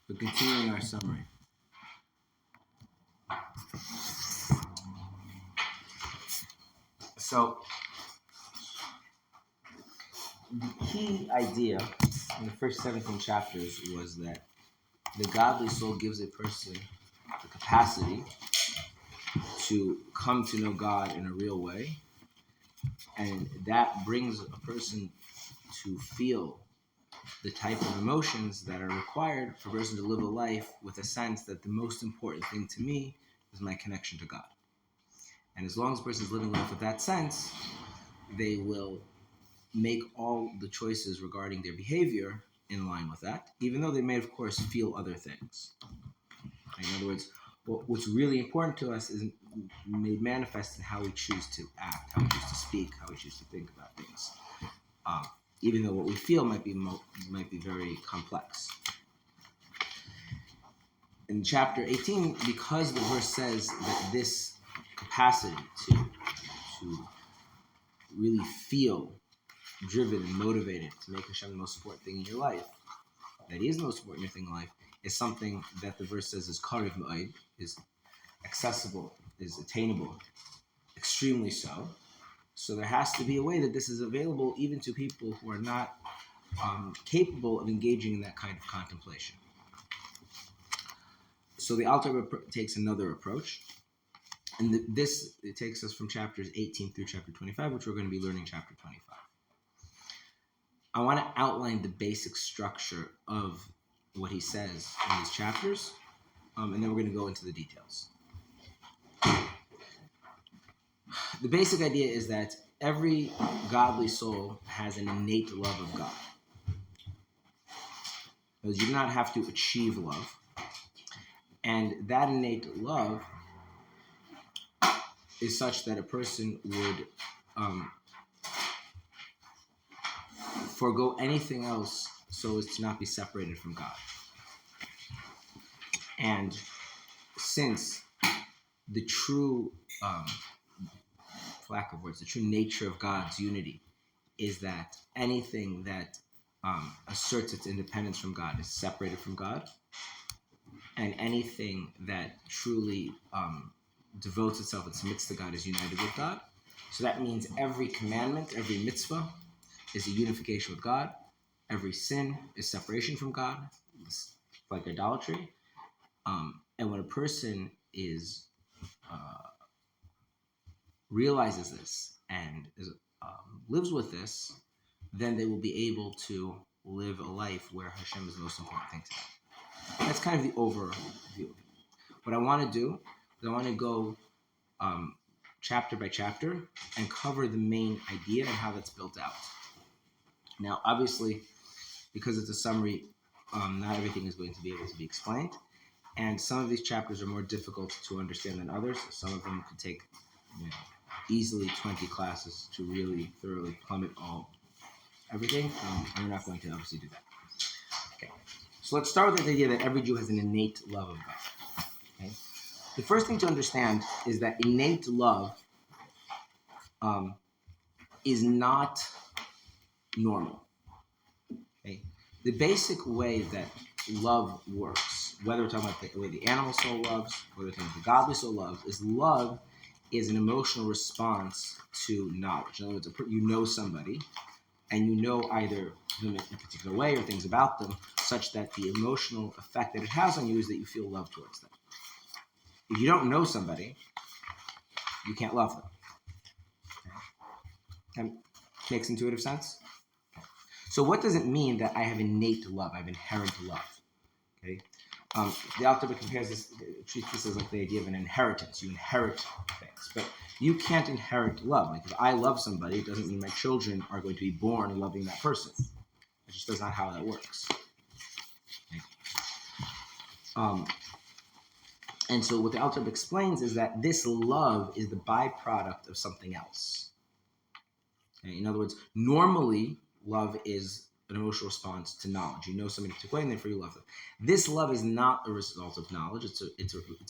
But continuing our summary. So, the key idea in the first 17 chapters was that the godly soul gives a person the capacity to come to know God in a real way, and that brings a person to feel the type of emotions that are required for a person to live a life with a sense that the most important thing to me is my connection to God. And as long as a person is living life with that sense, they will make all the choices regarding their behavior in line with that, even though they may, of course, feel other things. In other words, what's really important to us is made manifest in how we choose to act, how we choose to speak, how we choose to think about things. Even though what we feel might be very complex. In chapter 18, because the verse says that this capacity to really feel driven and motivated to make Hashem the most important thing in your life, that He is the most important thing in life, is something that the verse says is karev ma'od, is accessible, is attainable, extremely so. So there has to be a way that this is available even to people who are not capable of engaging in that kind of contemplation. So the Alter Rebbe takes another approach, and it takes us from chapters 18 through chapter 25, which we're going to be learning chapter 25. I want to outline the basic structure of what he says in these chapters, and then we're going to go into the details. The basic idea is that every godly soul has an innate love of God. Because you do not have to achieve love. And that innate love is such that a person would forego anything else so as to not be separated from God. And since the true, for lack of words, the true nature of God's unity is that anything that asserts its independence from God is separated from God, and anything that truly devotes itself and submits to God is united with God. So that means every commandment, every mitzvah is a unification with God. Every sin is separation from God, like idolatry. And when a person realizes this and lives with this, then they will be able to live a life where Hashem is the most important thing to them. That's kind of the overview. What I want to do is I want to go chapter by chapter and cover the main idea and how that's built out. Now, obviously, because it's a summary, not everything is going to be able to be explained. And some of these chapters are more difficult to understand than others. Some of them could take easily 20 classes to really thoroughly plummet everything. And we're not going to obviously do that. Okay. So let's start with the idea that every Jew has an innate love of God. Okay. The first thing to understand is that innate love is not normal. Okay. The basic way that love works, whether we're talking about the way the animal soul loves, whether we're talking about the godly soul loves, love is an emotional response to knowledge. In other words, you know somebody, and you know either them in a particular way or things about them, such that the emotional effect that it has on you is that you feel love towards them. If you don't know somebody, you can't love them. Okay. That makes intuitive sense? Okay. So what does it mean that I have innate love, I have inherent love? Okay. The Alter compares this, treats this as like the idea of an inheritance. You inherit things, but you can't inherit love. Like if I love somebody, it doesn't mean my children are going to be born loving that person. It just does not how that works. Okay. And so what the Alter explains is that this love is the byproduct of something else. Okay? In other words, normally love is an emotional response to knowledge. You know somebody in a particular way, and therefore you love them. This love is not a result of knowledge. It's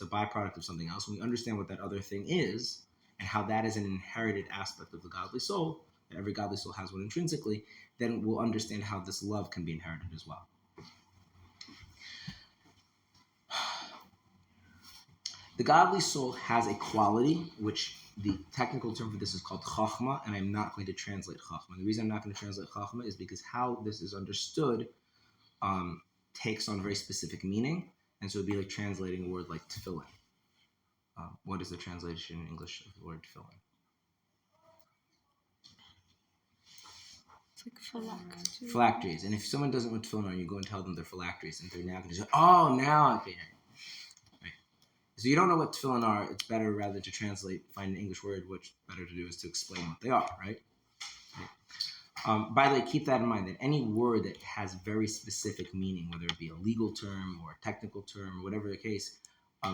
a byproduct of something else. When we understand what that other thing is and how that is an inherited aspect of the godly soul, that every godly soul has one intrinsically, then we'll understand how this love can be inherited as well. The godly soul has a quality, which the technical term for this is called chachma, and I'm not going to translate chachma. The reason I'm not going to translate chachma is because how this is understood takes on very specific meaning, and so it'd be like translating a word like tefillin. What is the translation in English of the word tefillin? It's like phylacteries. Phylacteries. And if someone doesn't know what tefillin are, you go and tell them they're phylacteries, and they're now going to say, oh, now okay. Right. So you don't know what tefillin are, it's better rather to translate, find an English word, which better to do is to explain what they are, right? By the way, keep that in mind, that any word that has very specific meaning, whether it be a legal term or a technical term or whatever the case,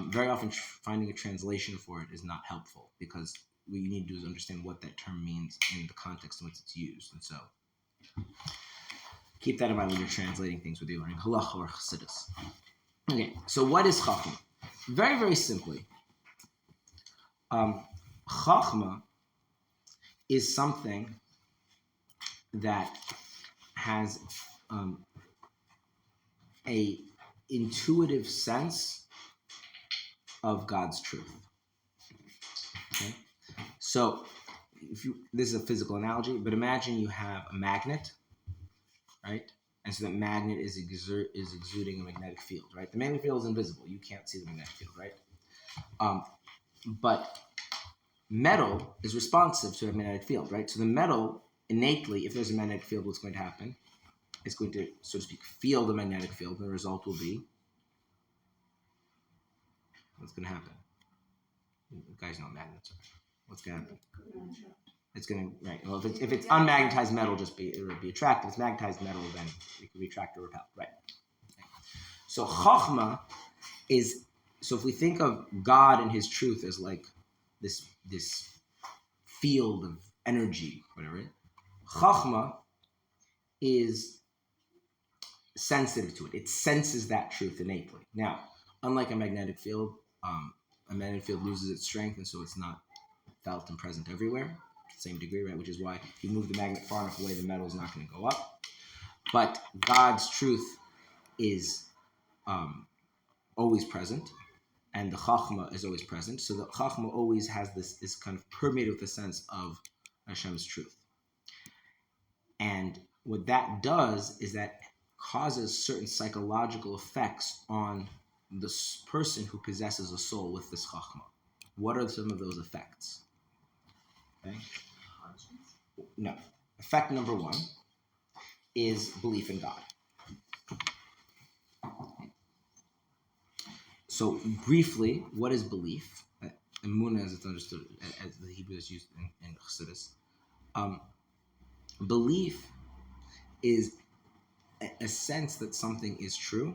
very often finding a translation for it is not helpful, because what you need to do is understand what that term means in the context in which it's used. And so keep that in mind when you're translating things, whether you're learning halacha or chassidus. Okay, so what is chachma? Very, very simply, chachma is something that has a intuitive sense of God's truth. Okay, so this is a physical analogy, but imagine you have a magnet, right? And so that magnet is exuding a magnetic field, right? The magnetic field is invisible; you can't see the magnetic field, right? But metal is responsive to a magnetic field, right? So the metal innately, if there's a magnetic field, what's going to happen? It's going to, so to speak, feel the magnetic field, and the result will be, what's going to happen? You guys know what magnets are. What's going to happen? It's going to, right. Well, if it's unmagnetized metal, it would be attracted. If it's magnetized metal, then it could be attracted or repelled, right? So chachma is, so if we think of God and his truth as like this field of energy, whatever, chachma is sensitive to it. It senses that truth innately. Now, unlike a magnetic field loses its strength, and so it's not felt and present everywhere to the same degree, right? Which is why if you move the magnet far enough away, the metal is not going to go up. But God's truth is always present, and the chachma is always present. So the chachma always has is kind of permeated with a sense of Hashem's truth. And what that does is that causes certain psychological effects on the person who possesses a soul with this chachma. What are some of those effects? Okay. No. Effect number one is belief in God. So briefly, what is belief? Emunah, as it's understood, as the Hebrew is used in Chassidus. Belief is a sense that something is true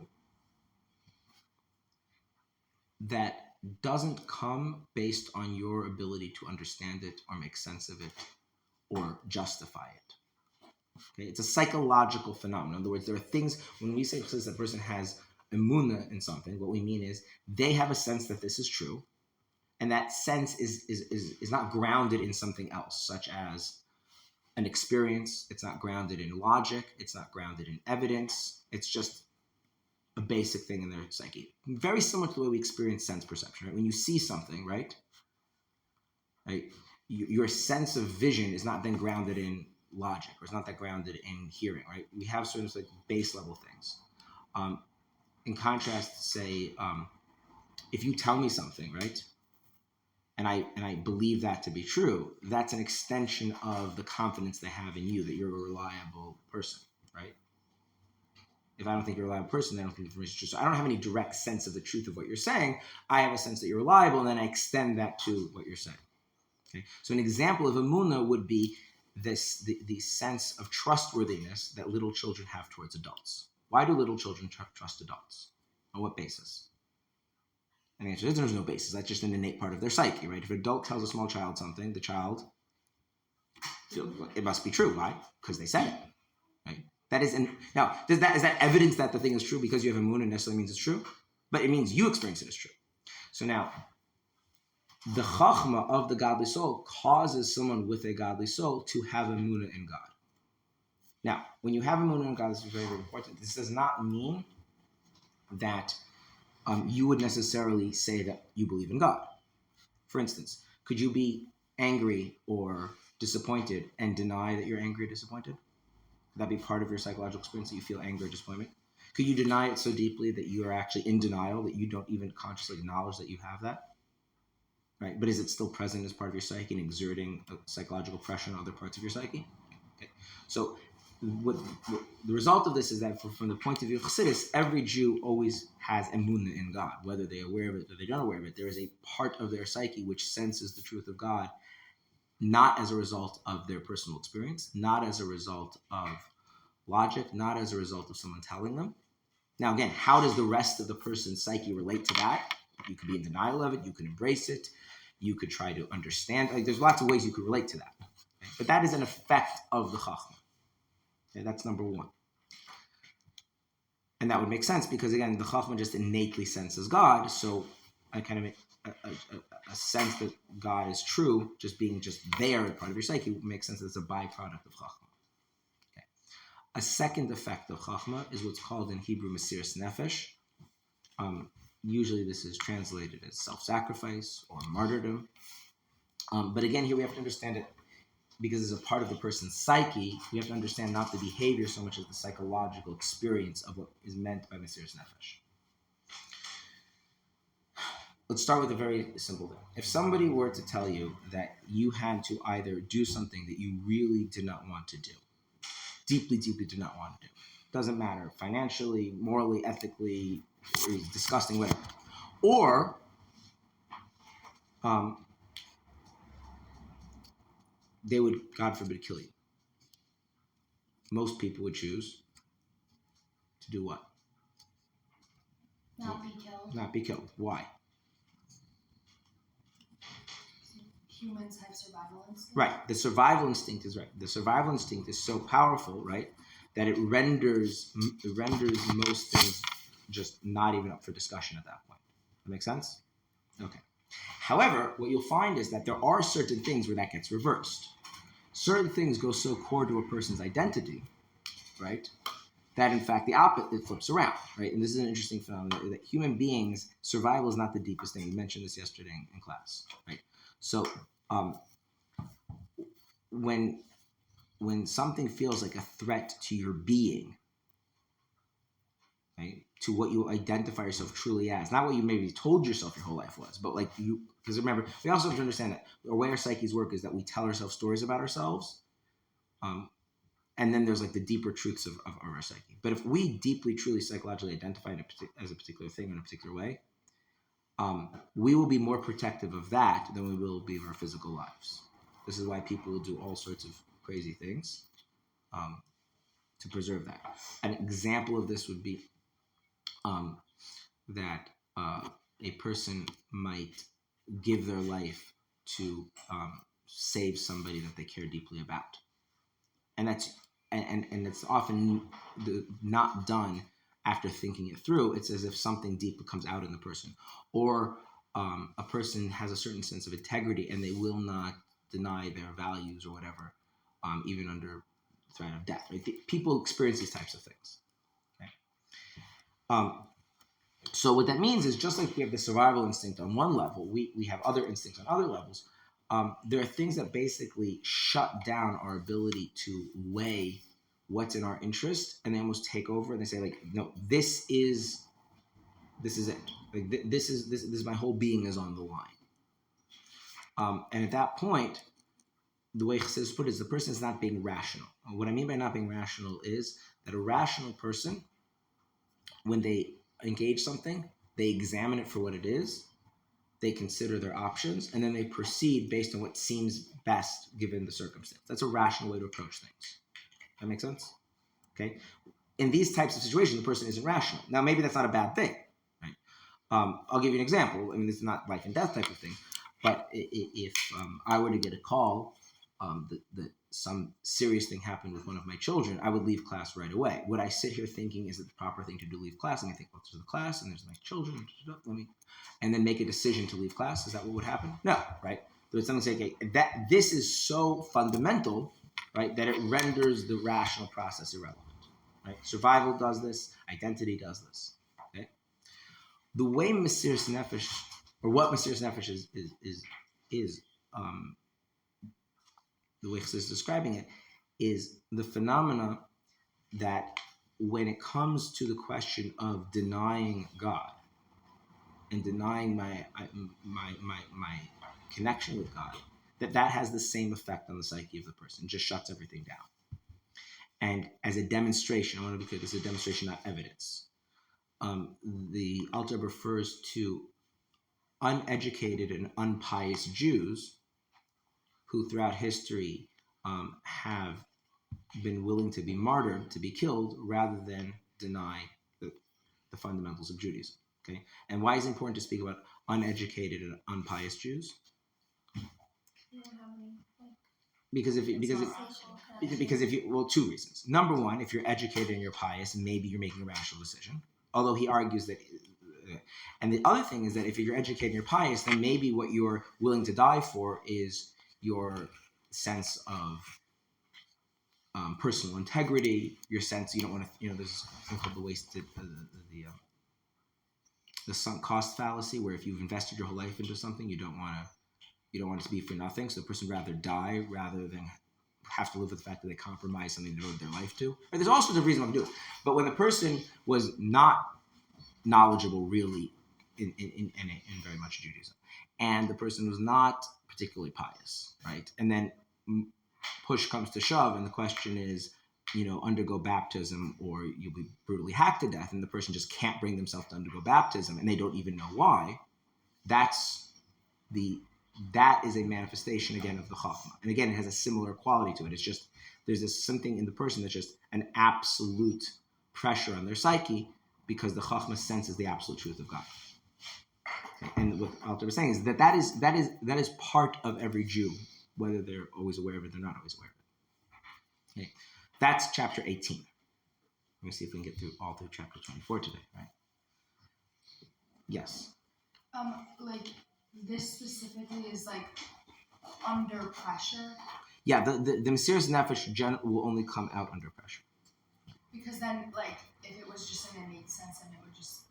that doesn't come based on your ability to understand it or make sense of it or justify it. Okay? It's a psychological phenomenon. In other words, there are things, when we say that a person has emunah in something, what we mean is they have a sense that this is true, and that sense is not grounded in something else, such as an experience. It's not grounded in logic. It's not grounded in evidence. It's just a basic thing in their psyche. Very similar to the way we experience sense perception, right? When you see something, right? Your sense of vision is not then grounded in logic, or it's not that grounded in hearing, right? We have sort of like base level things. In contrast, say, if you tell me something, right? And I believe that to be true, that's an extension of the confidence they have in you, that you're a reliable person, right? If I don't think you're a reliable person, then I don't think the information is true. So I don't have any direct sense of the truth of what you're saying. I have a sense that you're reliable, and then I extend that to what you're saying. Okay? So an example of emunah would be the sense of trustworthiness that little children have towards adults. Why do little children trust adults? On what basis? And the answer is there's no basis. That's just an innate part of their psyche, right? If an adult tells a small child something, the child feels it must be true. Why? Because they said it, right? That is, now, is that evidence that the thing is true because you have emunah necessarily means it's true? But it means you experience it as true. So now, the chachma of the godly soul causes someone with a godly soul to have emunah in God. Now, when you have emunah in God, this is very, very important. This does not mean that you would necessarily say that you believe in God. For instance, could you be angry or disappointed and deny that you're angry or disappointed? Could that be part of your psychological experience, that you feel anger or disappointment? Could you deny it so deeply that you are actually in denial, that you don't even consciously acknowledge that you have that? Right? But is it still present as part of your psyche and exerting a psychological pressure on other parts of your psyche? Okay. So what the result of this is that from the point of view of Chassidus, every Jew always has emunah in God, whether they're aware of it or they don't aware of it. There is a part of their psyche which senses the truth of God, not as a result of their personal experience, not as a result of logic, not as a result of someone telling them. Now, again, how does the rest of the person's psyche relate to that? You could be in denial of it. You could embrace it. You could try to understand. Like, there's lots of ways you could relate to that. Okay? But that is an effect of the Chachma. Okay? That's number one. And that would make sense because, again, the Chachma just innately senses God. So I kind of make a sense that God is true, just being just there, part of your psyche, would make sense that it's a byproduct of Chachma. Okay. A second effect of Chachma is what's called in Hebrew Mesiras Nefesh. Usually this is translated as self-sacrifice or martyrdom. But again, here we have to understand it because it's a part of the person's psyche. We have to understand not the behavior so much as the psychological experience of what is meant by Mesiras Nefesh. Let's start with a very simple thing. If somebody were to tell you that you had to either do something that you really did not want to do, deeply, deeply did not want to do, doesn't matter, financially, morally, ethically, disgusting, whatever, or they would, God forbid, kill you. Most people would choose to do what? Not be killed. Not be killed. Why? Humans have survival instinct. Right. The survival instinct is right. The survival instinct is so powerful, right, that it renders most things just not even up for discussion at that point. That make sense? Okay. However, what you'll find is that there are certain things where that gets reversed. Certain things go so core to a person's identity, right, that in fact the opposite flips around, right? And this is an interesting phenomenon, that human beings, survival is not the deepest thing. We mentioned this yesterday in class, right? So when something feels like a threat to your being, right, to what you identify yourself truly as, not what you maybe told yourself your whole life was, but like you, because remember, we also have to understand that the way our psyches work is that we tell ourselves stories about ourselves, and then there's like the deeper truths of our psyche. But if we deeply, truly, psychologically identify it as a particular thing in a particular way, we will be more protective of that than we will be of our physical lives. This is why people will do all sorts of crazy things to preserve that. An example of this would be that a person might give their life to save somebody that they care deeply about. And that's and it's often not done after thinking it through. It's as if something deep comes out in the person. Or a person has a certain sense of integrity and they will not deny their values or whatever, even under threat of death. Right? People experience these types of things. Okay? So what that means is, just like we have the survival instinct on one level, we have other instincts on other levels. There are things that basically shut down our ability to weigh what's in our interest, and they almost take over, and they say, like, no, this is it. Like, this is my whole being is on the line. And at that point, the way Chassidus put it is the person is not being rational. And what I mean by not being rational is that a rational person, when they engage something, they examine it for what it is, they consider their options, and then they proceed based on what seems best given the circumstance. That's a rational way to approach things. That makes sense? Okay? In these types of situations, the person isn't rational. Now, maybe that's not a bad thing. Right? I'll give you an example. I mean, this is not life and death type of thing, but if I were to get a call that some serious thing happened with one of my children, I would leave class right away. Would I sit here thinking, is it the proper thing to do, leave class? And I think, well, there's the class, and there's my children, and then make a decision to leave class. Is that what would happen? No, right? So it's something like, okay, that this is so fundamental, right, that it renders the rational process irrelevant. Right? Survival does this, identity does this. Okay? the way Mesiras Nefesh, or what Mesiras Nefesh is the way Chassidus is describing it, is the phenomena that when it comes to the question of denying God and denying my connection with God, that has the same effect on the psyche of the person. It just shuts everything down. And as a demonstration, I want to be clear, this is a demonstration, not evidence. The Alter refers to uneducated and unpious Jews who throughout history have been willing to be martyred, to be killed, rather than deny the fundamentals of Judaism. Okay, and why is it important to speak about uneducated and unpious Jews? Because if you, two reasons. Number one, if you're educated and you're pious, maybe you're making a rational decision. Although he argues that, and the other thing is that if you're educated and you're pious, then maybe what you're willing to die for is your sense of personal integrity, your sense you don't want to, there's something called the wasted, the sunk cost fallacy, where if you've invested your whole life into something, you don't want it to be for nothing. So the person would rather die rather than have to live with the fact that they compromise something they devoted their life to. Or there's all sorts of reasons why I'm doing it. But when the person was not knowledgeable really in very much Judaism, and the person was not particularly pious, right? And then push comes to shove, and the question is, undergo baptism or you'll be brutally hacked to death, and the person just can't bring themselves to undergo baptism, and they don't even know why. That is a manifestation again of the Chachma, and again it has a similar quality to it. It's just there's something in the person that's just an absolute pressure on their psyche because the Chachma senses the absolute truth of God. Okay? And what Alter was saying is that is part of every Jew, whether they're always aware of it or not always aware of it. Okay. That's chapter 18. Let me see if we can get all through chapter 24 today, right? Yes. Like this specifically is like under pressure. Yeah, the Mesiras Nefesh will only come out under pressure. Because then, like, if it was just an innate sense, then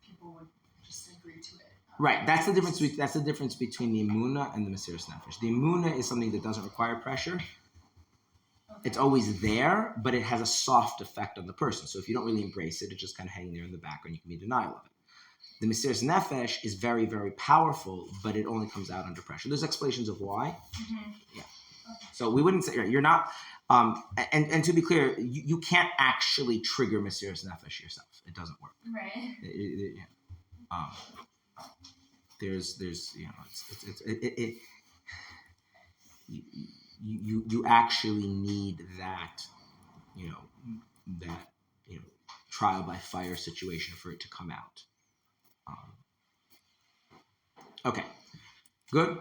people would just agree to it. Right. That's the difference. That's the difference between the Emunah and the Mesiras Nefesh. The Emunah is something that doesn't require pressure. Okay. It's always there, but it has a soft effect on the person. So if you don't really embrace it, it's just kind of hanging there in the background. You can be in denial of it. The Mesiras Nefesh is very, very powerful, but it only comes out under pressure. There's explanations of why. Mm-hmm. Yeah. Okay. So we wouldn't say you're not. And to be clear, you can't actually trigger Mesiras Nefesh yourself. It doesn't work. Right. There's you actually need that trial by fire situation for it to come out. Okay, good.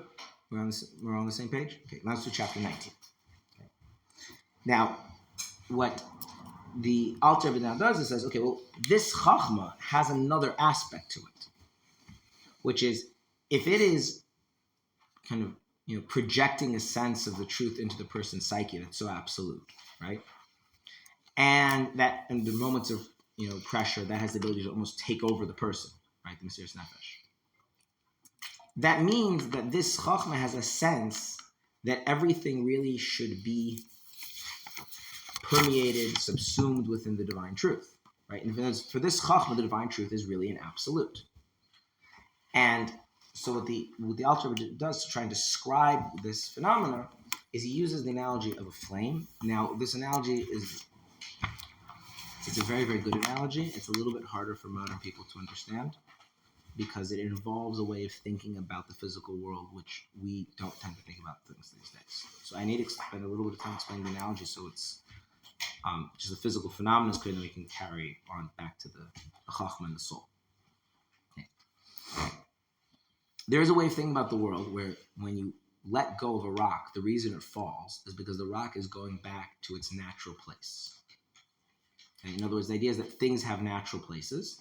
We're on the same page. Okay, let's do chapter 19. Okay. Now, what the Alter now does is says, okay, well, this Chachma has another aspect to it, which is if it is kind of projecting a sense of the truth into the person's psyche that's so absolute, right? And that in the moments of pressure, that has the ability to almost take over the person, right? The Mesiras Nefesh. That means that this Chachma has a sense that everything really should be permeated, subsumed within the divine truth, right? And for this Chachma, the divine truth is really an absolute. And so what the Alter does to try and describe this phenomena is he uses the analogy of a flame. Now, this analogy it's a very, very good analogy. It's a little bit harder for modern people to understand because it involves a way of thinking about the physical world, which we don't tend to think about things these days. So I need to spend a little bit of time explaining the analogy so it's just the physical phenomena is clear, and then we can carry on back to the Chachma and the soul. Okay. There is a way of thinking about the world where when you let go of a rock, the reason it falls is because the rock is going back to its natural place. Okay? In other words, the idea is that things have natural places,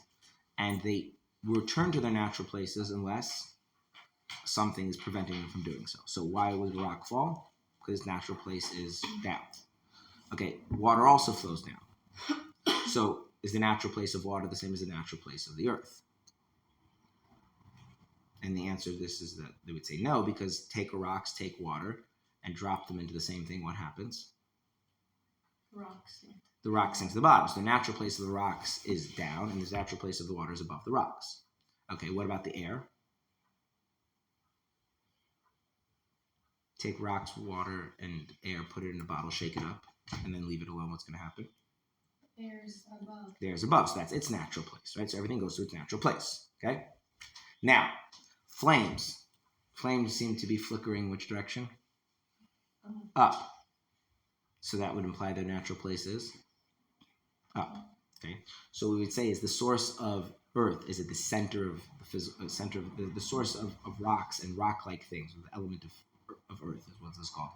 and they return to their natural places unless something is preventing them from doing so. So why would the rock fall? Because its natural place is down. Okay, water also flows down. So is the natural place of water the same as the natural place of the earth? And the answer to this is that they would say no, because take rocks, take water, and drop them into the same thing. What happens? Rocks. The rock sinks to the bottom. So the natural place of the rocks is down, and the natural place of the water is above the rocks. Okay, what about the air? Take rocks, water, and air, put it in a bottle, shake it up, and then leave it alone. What's going to happen? Air's above. The air's above, so that's its natural place, right? So everything goes to its natural place, okay? Now, flames. Flames seem to be flickering which direction? Up. So that would imply their natural place is up. Okay. So what we would say is the source of earth is at the center of the physical center of the source of rocks and rock-like things, the element of earth is what this is called,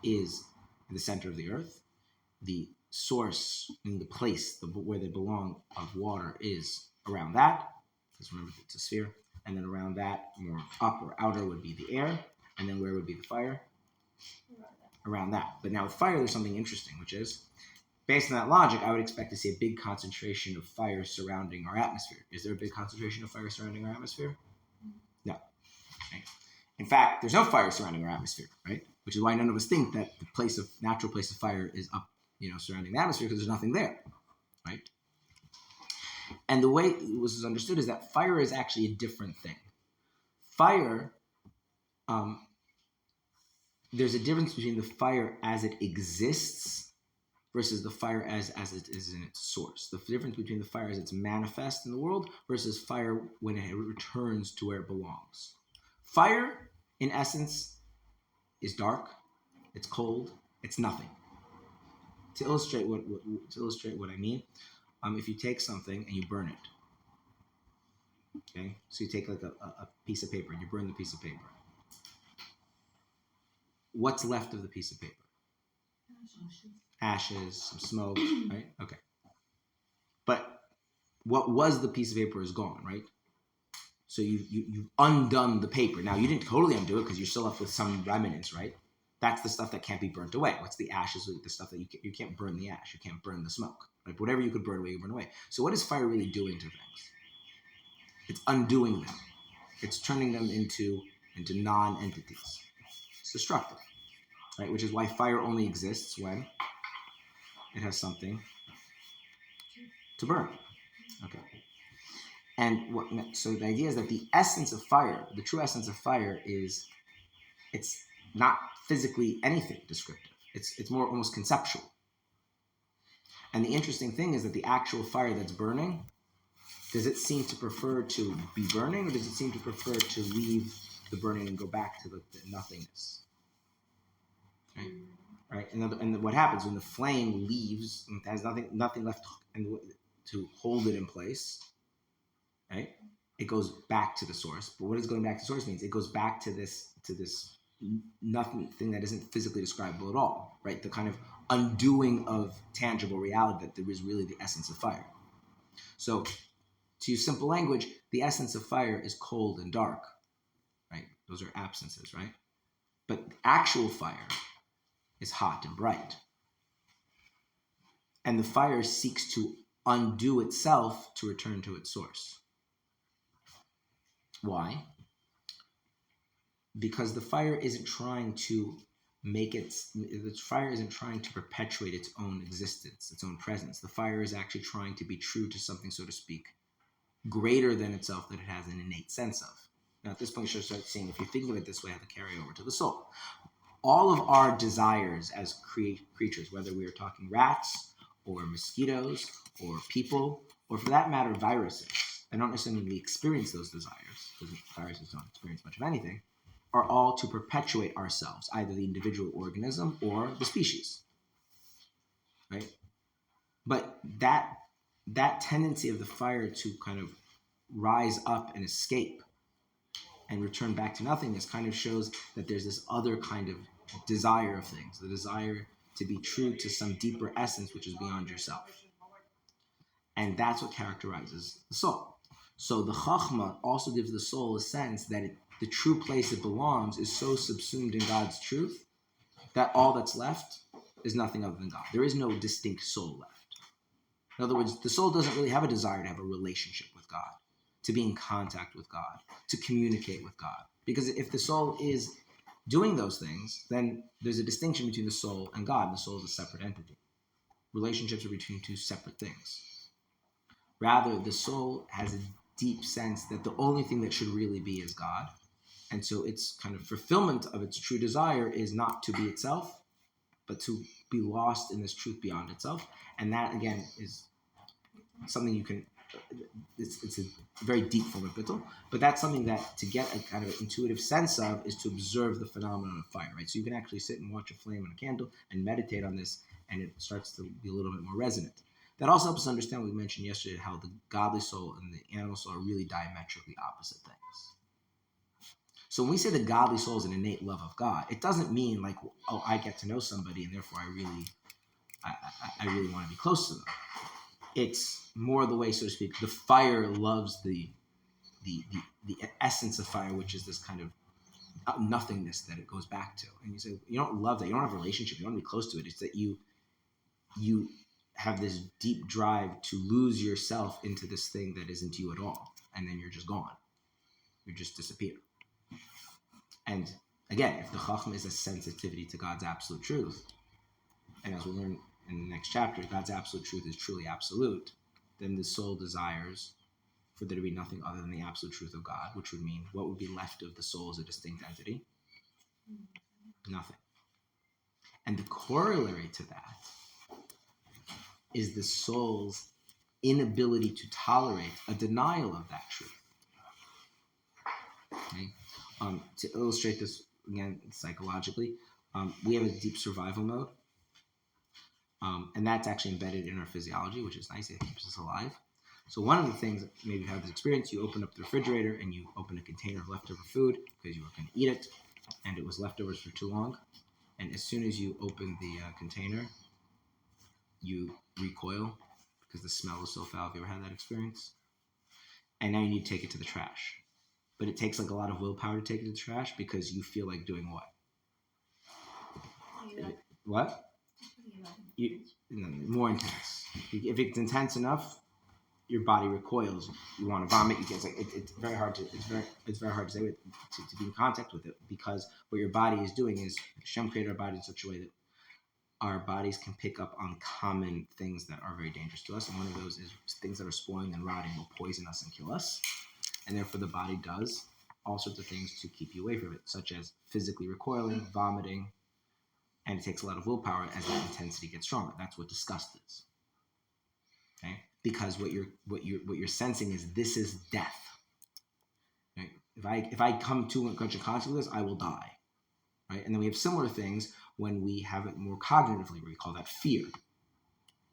is in the center of the earth. The source, meaning the place where they belong, of water is around that, because remember it's a sphere, and then around that, more up or outer, would be the air, and then where would be the fire? Around that. But now with fire, there's something interesting, which is, based on that logic, I would expect to see a big concentration of fire surrounding our atmosphere. Is there a big concentration of fire surrounding our atmosphere? No. Right? In fact, there's no fire surrounding our atmosphere, right? Which is why none of us think that the natural place of fire is up, surrounding the atmosphere, because there's nothing there, right? And the way this is understood is that fire is actually a different thing. Fire, there's a difference between the fire as it exists versus the fire as it is in its source. The difference between the fire as it's manifest in the world versus fire when it returns to where it belongs. Fire, in essence, is dark, it's cold, it's nothing. To illustrate what I mean, if you take something and you burn it, okay? So you take like a piece of paper and you burn the piece of paper. What's left of the piece of paper? Ashes, some smoke, right? Okay. But what was the piece of paper is gone, right? So you've undone the paper. Now, you didn't totally undo it because you're still left with some remnants, right? That's the stuff that can't be burnt away. What's the ashes? The stuff that you can't burn the ash. You can't burn the smoke. Like whatever you could burn away, you burn away. So what is fire really doing to things? It's undoing them. It's turning them into non-entities. It's destructive, right? Which is why fire only exists when it has something to burn. Okay. And so the idea is that the essence of fire, the true essence of fire, is it's not physically anything descriptive. It's more almost conceptual. And the interesting thing is that the actual fire that's burning, does it seem to prefer to be burning, or does it seem to prefer to leave the burning and go back to the nothingness? Right? And what happens when the flame leaves and has nothing left to hold it in place, right? It goes back to the source. But what does going back to source means? It goes back to this nothing thing that isn't physically describable at all, right? The kind of undoing of tangible reality that there is really the essence of fire. So, to use simple language, the essence of fire is cold and dark, right? Those are absences, right? But actual fire is hot and bright. And the fire seeks to undo itself to return to its source. Why? Because the fire isn't trying to perpetuate its own existence, its own presence. The fire is actually trying to be true to something, so to speak, greater than itself that it has an innate sense of. Now, at this point, you should start seeing, if you think of it this way, how to carry over to the soul. All of our desires as creatures, whether we are talking rats or mosquitoes or people, or for that matter, viruses, they don't necessarily experience those desires, because viruses don't experience much of anything, are all to perpetuate ourselves, either the individual organism or the species, right? But that tendency of the fire to kind of rise up and escape and return back to nothingness kind of shows that there's this other kind of desire of things, the desire to be true to some deeper essence which is beyond yourself. And that's what characterizes the soul. So the Chachma also gives the soul a sense that the true place it belongs is so subsumed in God's truth that all that's left is nothing other than God. There is no distinct soul left. In other words, the soul doesn't really have a desire to have a relationship with God. to be in contact with God, to communicate with God. Because if the soul is doing those things, then there's a distinction between the soul and God. The soul is a separate entity. Relationships are between two separate things. Rather, the soul has a deep sense that the only thing that should really be is God. And so its kind of fulfillment of its true desire is not to be itself, but to be lost in this truth beyond itself. And that, again, is something you can, it's a very deep form of bittul, but that's something that to get a kind of intuitive sense of is to observe the phenomenon of fire, right? So you can actually sit and watch a flame on a candle and meditate on this, and it starts to be a little bit more resonant. That also helps us understand what we mentioned yesterday, how the godly soul and the animal soul are really diametrically opposite things. So when we say the godly soul is an innate love of God, it doesn't mean like, oh, I get to know somebody and therefore I really want to be close to them. It's more the way, so to speak, the fire loves the essence of fire, which is this kind of nothingness that it goes back to. And you say, you don't love that, you don't have a relationship, you don't want to be close to it. It's that you have this deep drive to lose yourself into this thing that isn't you at all. And then you're just gone. You just disappear. And again, if the Chachma is a sensitivity to God's absolute truth, and as we'll learn in the next chapter, God's absolute truth is truly absolute, then the soul desires for there to be nothing other than the absolute truth of God, which would mean what would be left of the soul as a distinct entity? Nothing. And the corollary to that is the soul's inability to tolerate a denial of that truth. Okay? To illustrate this, again, psychologically, we have a deep survival mode. And that's actually embedded in our physiology, which is nice. It keeps us alive. So one of the things, maybe you have this experience, you open up the refrigerator and you open a container of leftover food because you were going to eat it, and it was leftovers for too long. And as soon as you open the container, you recoil because the smell is so foul. Have you ever had that experience? And now you need to take it to the trash. But it takes like a lot of willpower to take it to the trash because you feel like doing what? What? More intense. If it's intense enough, your body recoils. You want to vomit. It's very hard to say to be in contact with it, because what your body is doing is Hashem created our body in such a way that our bodies can pick up on common things that are very dangerous to us, and one of those is things that are spoiling and rotting will poison us and kill us, and therefore the body does all sorts of things to keep you away from it, such as physically recoiling, vomiting, and it takes a lot of willpower as that intensity gets stronger. That's what disgust is. Okay? Because what you're sensing is this is death. Right? If I come to a conscious with this, I will die. Right? And then we have similar things when we have it more cognitively, we call that fear.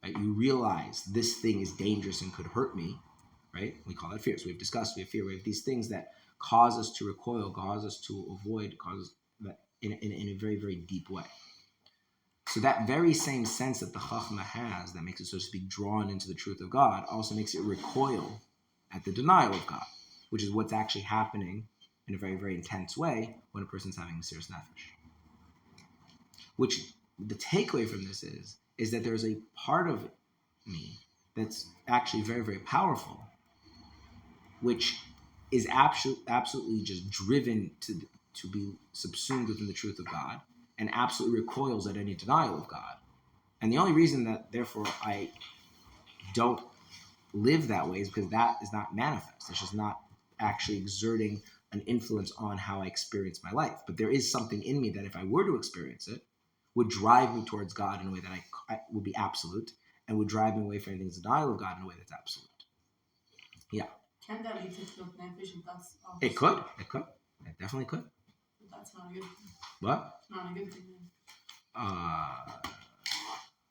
Right? You realize this thing is dangerous and could hurt me. Right? We call that fear. So we have fear. We have these things that cause us to recoil, cause us to avoid, cause us that in a very, very deep way. So that very same sense that the Chachma has that makes it, so to speak, drawn into the truth of God also makes it recoil at the denial of God, which is what's actually happening in a very, very intense way when a person's having a serious nefesh. Which the takeaway from this is that there's a part of me that's actually very, very powerful, which is absolutely just driven to be subsumed within the truth of God, and absolutely recoils at any denial of God. And the only reason that, therefore, I don't live that way is because that is not manifest. It's just not actually exerting an influence on how I experience my life. But there is something in me that if I were to experience it, would drive me towards God in a way that I would be absolute, and would drive me away from anything's denial of God in a way that's absolute. Yeah. Can that be difficult nefesh if that's It could. It definitely could. But that's not a good thing. What? It's not a good thing.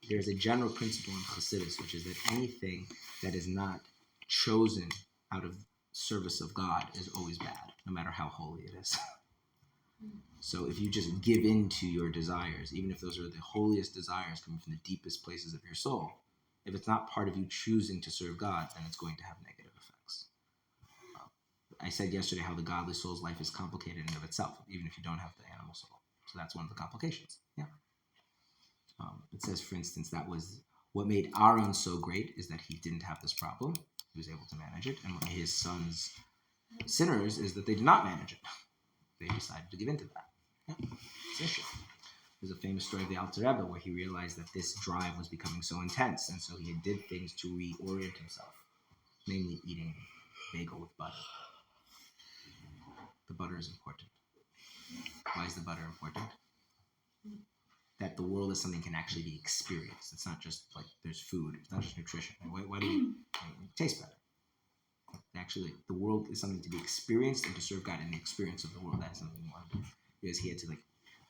There's a general principle in Chassidus, which is that anything that is not chosen out of service of God is always bad, no matter how holy it is. So if you just give in to your desires, even if those are the holiest desires coming from the deepest places of your soul, if it's not part of you choosing to serve God, then it's going to have negative effects. I said yesterday how the godly soul's life is complicated in and of itself, even if you don't have the animal soul. So that's one of the complications. Yeah. It says, for instance, that was what made Aaron so great, is that he didn't have this problem. He was able to manage it, and his son's sinners is that they did not manage it. They decided to give in to that. Yeah, it's an issue. There's a famous story of the Alter Rebbe where he realized that this drive was becoming so intense, and so he did things to reorient himself, namely eating bagel with butter. The butter is important. Why is the butter important? That the world is something that can actually be experienced. It's not just like there's food. It's not just nutrition. Why do it taste better? Actually, the world is something to be experienced and to serve God in the experience of the world. That is something he wanted to do. Because he had to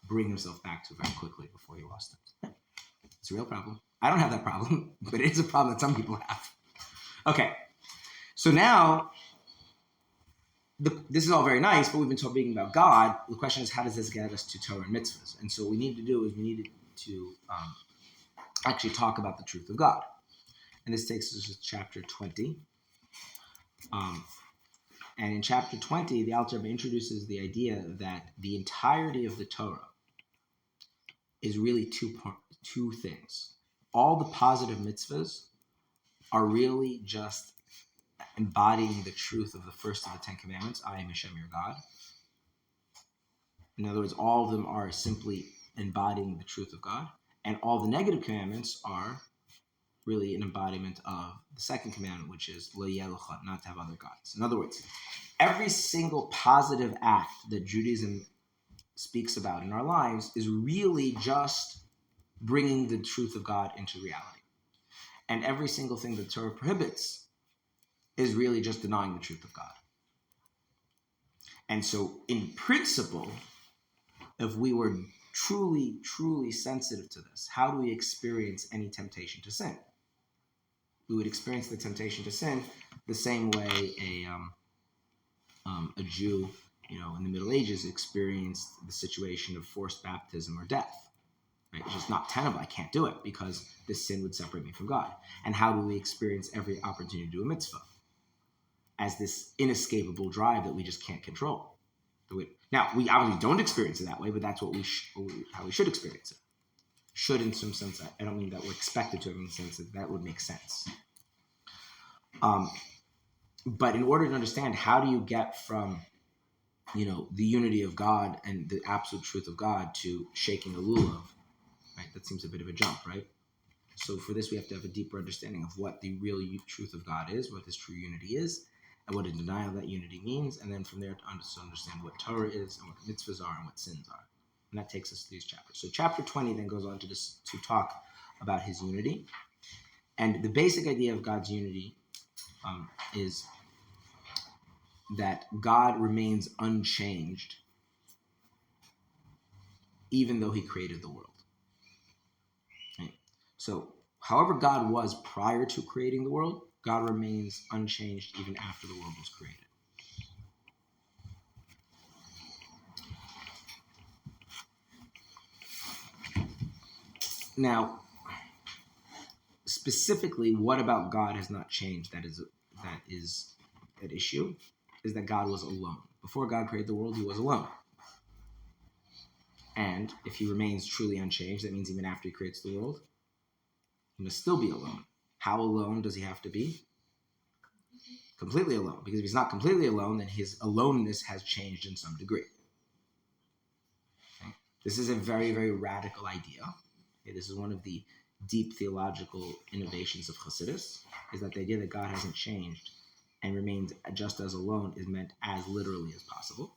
bring himself back to it very quickly before he lost it. It's a real problem. I don't have that problem, but it is a problem that some people have. Okay, so now this is all very nice, but we've been talking about God. The question is, how does this get us to Torah and mitzvahs? And so what we need to do is we need to actually talk about the truth of God. And this takes us to chapter 20. And in chapter 20, the Alter Rebbe introduces the idea that the entirety of the Torah is really two things. All the positive mitzvahs are really just embodying the truth of the first of the Ten Commandments, I am Hashem your God. In other words, all of them are simply embodying the truth of God. And all the negative commandments are really an embodiment of the second commandment, which is lo yeh l'cha, not to have other gods. In other words, every single positive act that Judaism speaks about in our lives is really just bringing the truth of God into reality. And every single thing that Torah prohibits is really just denying the truth of God. And so, in principle, if we were truly, truly sensitive to this, how do we experience any temptation to sin? We would experience the temptation to sin the same way a Jew, in the Middle Ages experienced the situation of forced baptism or death. Right? It's just not tenable. I can't do it because this sin would separate me from God. And how do we experience every opportunity to do a mitzvah? As this inescapable drive that we just can't control. Now, we obviously don't experience it that way, but that's what how we should experience it. Should in some sense. I don't mean that we're expected to, in the sense that would make sense. But in order to understand how do you get from, the unity of God and the absolute truth of God to shaking a lulav, right? That seems a bit of a jump, right? So for this, we have to have a deeper understanding of what the real truth of God is, what this true unity is, and what a denial of that unity means, and then from there to understand what Torah is and what mitzvahs are and what sins are. And that takes us to these chapters. So chapter 20 then goes on to talk about his unity. And the basic idea of God's unity is that God remains unchanged even though he created the world. Right? So however God was prior to creating the world, God remains unchanged even after the world was created. Now, specifically, what about God has not changed? That is at issue, is that God was alone. Before God created the world, he was alone. And if he remains truly unchanged, that means even after he creates the world, he must still be alone. How alone does he have to be? Completely alone. Because if he's not completely alone, then his aloneness has changed in some degree. Okay? This is a very, very radical idea. Okay? This is one of the deep theological innovations of Chassidus, is that the idea that God hasn't changed and remains just as alone is meant as literally as possible.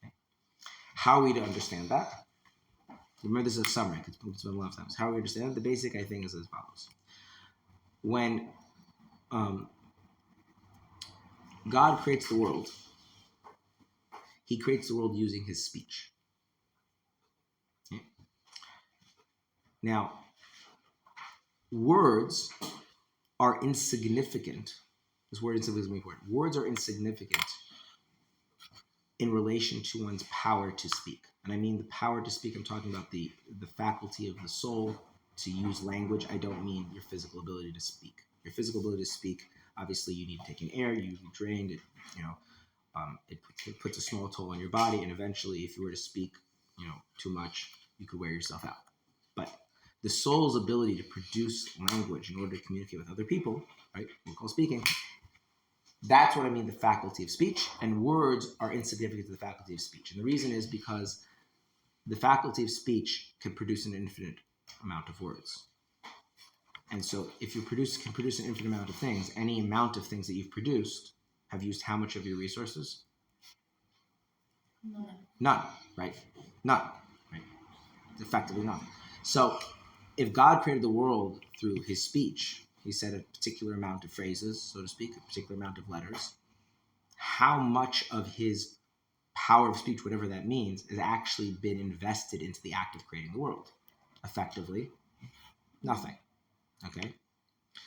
Okay? How are we to understand that? Remember, this is a summary. It's been a lot of times. How do we understand it? The basic, I think, is as follows. When God creates the world, he creates the world using his speech. Okay? Now, words are insignificant. This word insignificant is important. Words are insignificant in relation to one's power to speak. And I mean the power to speak, I'm talking about the faculty of the soul to use language. I don't mean your physical ability to speak. Your physical ability to speak, obviously you need to take in air, you need to be drained, it puts a small toll on your body, and eventually if you were to speak, too much, you could wear yourself out. But the soul's ability to produce language in order to communicate with other people, right, we call speaking, That's what I mean, the faculty of speech, and words are insignificant to the faculty of speech. And the reason is because the faculty of speech can produce an infinite amount of words. And so if you can produce an infinite amount of things, any amount of things that you've produced have used how much of your resources? None, right? None, right? Effectively none. So if God created the world through his speech, he said a particular amount of phrases, so to speak, a particular amount of letters, how much of his power of speech, whatever that means, has actually been invested into the act of creating the world? Effectively, nothing. Okay?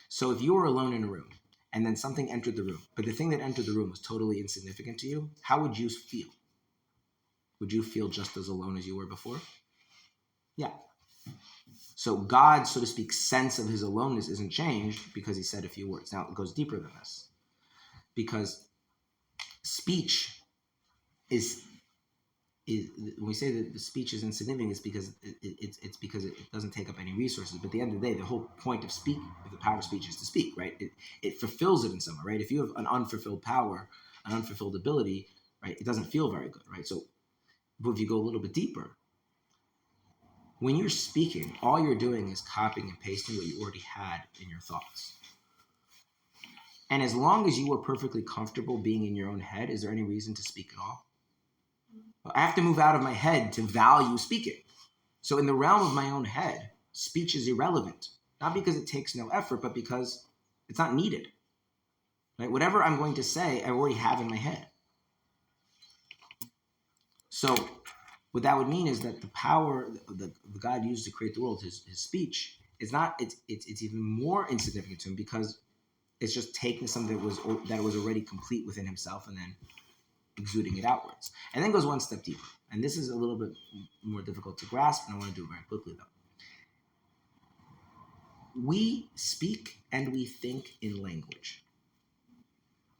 So if you were alone in a room and then something entered the room, but the thing that entered the room was totally insignificant to you, how would you feel? Would you feel just as alone as you were before? Yeah. So God, so to speak, sense of his aloneness isn't changed because he said a few words. Now, it goes deeper than this. Because speech is when we say that the speech is insignificant, it's because it's because it doesn't take up any resources. But at the end of the day, the whole point of the power of speech is to speak, right? It fulfills it in some way, right? If you have an unfulfilled power, an unfulfilled ability, right, it doesn't feel very good, right? So if you go a little bit deeper, when you're speaking, all you're doing is copying and pasting what you already had in your thoughts. And as long as you are perfectly comfortable being in your own head, is there any reason to speak at all? I have to move out of my head to value speaking. So in the realm of my own head, speech is irrelevant. Not because it takes no effort, but because it's not needed. Right? Whatever I'm going to say, I already have in my head. So what that would mean is that the power that God used to create the world, his speech, is not. It's even more insignificant to him because it's just taking something that was already complete within himself and then exuding it outwards. And then goes one step deeper. And this is a little bit more difficult to grasp, and I want to do it very quickly, though. We speak and we think in language.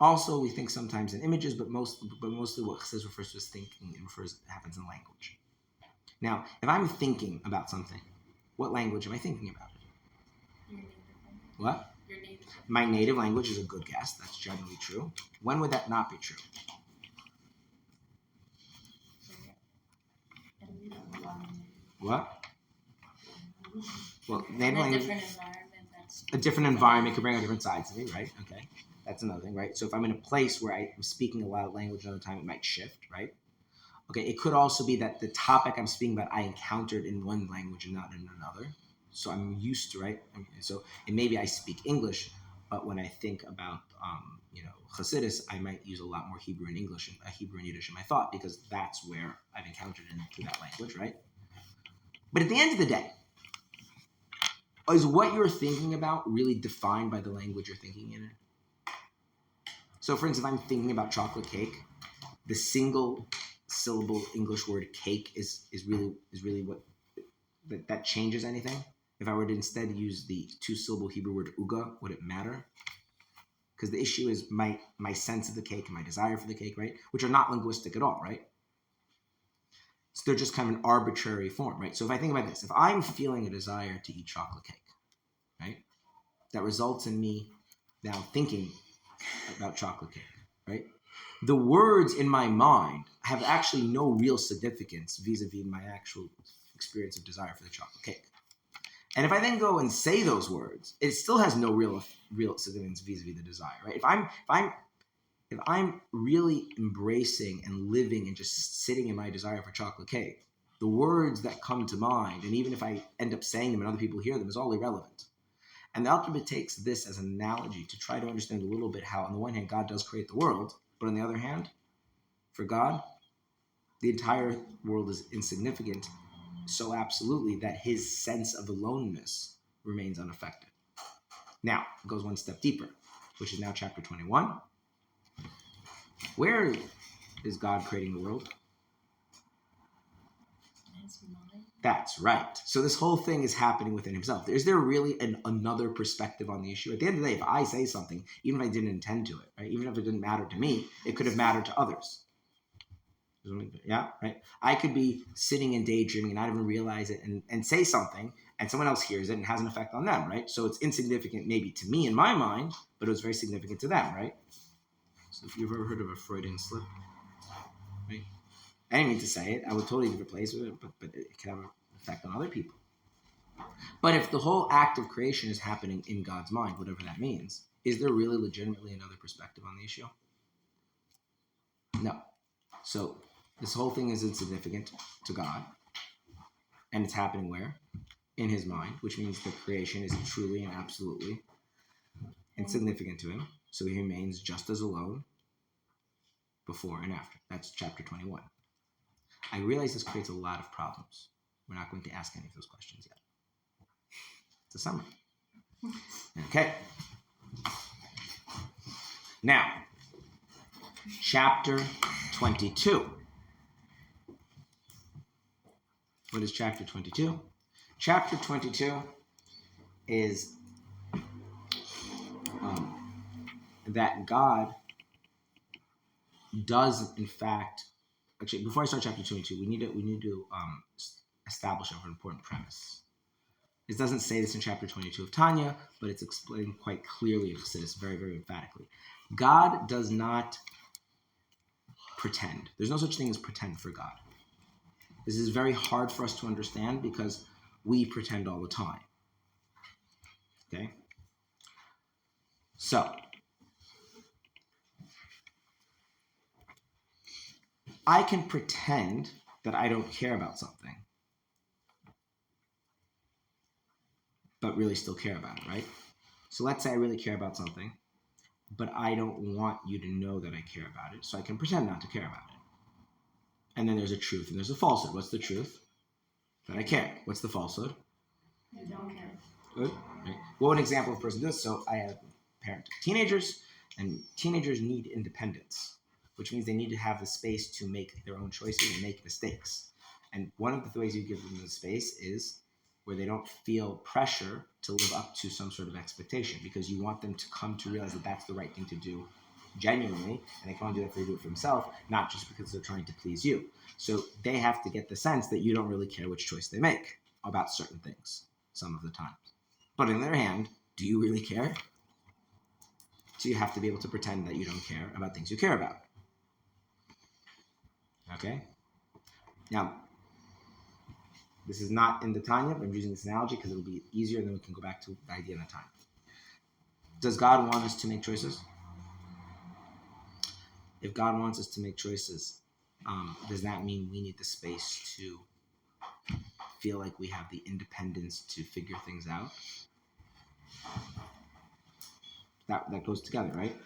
Also, we think sometimes in images, but mostly what Chassidus refers to as thinking, it happens in language. Now, if I'm thinking about something, what language am I thinking about it? Your native language. What? Your native language. My native language is a good guess. That's generally true. When would that not be true? What? Well, native language. A different environment could bring out different sides of me, right? Okay. That's another thing, right? So if I'm in a place where I'm speaking a loud language another time, it might shift, right? Okay, it could also be that the topic I'm speaking about I encountered in one language and not in another. So I'm used to, right? So and maybe I speak English, but when I think about, Chassidus, I might use a lot more Hebrew and English, Hebrew and Yiddish in my thought because that's where I've encountered it through that language, right? But at the end of the day, is what you're thinking about really defined by the language you're thinking in it? So, for instance, if I'm thinking about chocolate cake, the single syllable English word cake is really what that changes anything. If I were to instead use the two-syllable Hebrew word uga, would it matter? Because the issue is my sense of the cake and my desire for the cake, right? Which are not linguistic at all, right? So they're just kind of an arbitrary form, right? So if I think about this, if I'm feeling a desire to eat chocolate cake, right? That results in me now thinking about chocolate cake, right? The words in my mind have actually no real significance vis-a-vis my actual experience of desire for the chocolate cake. And if I then go and say those words, it still has no real significance vis-a-vis the desire, right? If I'm really embracing and living and just sitting in my desire for chocolate cake, the words that come to mind, and even if I end up saying them and other people hear them, is all irrelevant. And the Alter Rebbe takes this as an analogy to try to understand a little bit how, on the one hand, God does create the world, but on the other hand, for God, the entire world is insignificant so absolutely that his sense of aloneness remains unaffected. Now, it goes one step deeper, which is now chapter 21. Where is God creating the world? His mind. That's right. So this whole thing is happening within himself. Is there really another perspective on the issue? At the end of the day, if I say something, even if I didn't intend to it, right? Even if it didn't matter to me, it could have mattered to others. Yeah, right? I could be sitting and daydreaming and not even realize it and say something, and someone else hears it and has an effect on them, right? So it's insignificant maybe to me in my mind, but it was very significant to them, right? So if you've ever heard of a Freudian slip, right? I didn't mean to say it. I would totally replace with it, but it can have an effect on other people. But if the whole act of creation is happening in God's mind, whatever that means, is there really legitimately another perspective on the issue? No. So this whole thing is insignificant to God. And it's happening where? In his mind, which means the creation is truly and absolutely insignificant to him. So he remains just as alone before and after. That's chapter 21. I realize this creates a lot of problems. We're not going to ask any of those questions yet. It's a summary. Okay. Now, chapter 22. What is chapter 22? Chapter 22 is that God does, in fact, actually, before I start chapter 22, we need to establish an important premise. It doesn't say this in chapter 22 of Tanya, but it's explained quite clearly in Chassidus, very, very emphatically. God does not pretend. There's no such thing as pretend for God. This is very hard for us to understand because we pretend all the time. Okay? So, I can pretend that I don't care about something, but really still care about it, right? So let's say I really care about something, but I don't want you to know that I care about it, so I can pretend not to care about it. And then there's a truth and there's a falsehood. What's the truth? That I care. What's the falsehood? You don't care. Good. Right. Well, an example of a person does this. So I have a parent of teenagers, and teenagers need independence, which means they need to have the space to make their own choices and make mistakes. And one of the ways you give them the space is where they don't feel pressure to live up to some sort of expectation, because you want them to come to realize that that's the right thing to do genuinely, and they can only do that if they do it for themselves, not just because they're trying to please you. So they have to get the sense that you don't really care which choice they make about certain things some of the times. But on the other hand, do you really care? So you have to be able to pretend that you don't care about things you care about. Okay? Now, this is not in the Tanya, but I'm using this analogy because it'll be easier, and then we can go back to the idea in the time. Does God want us to make choices? If God wants us to make choices, does that mean we need the space to feel like we have the independence to figure things out? That goes together, right?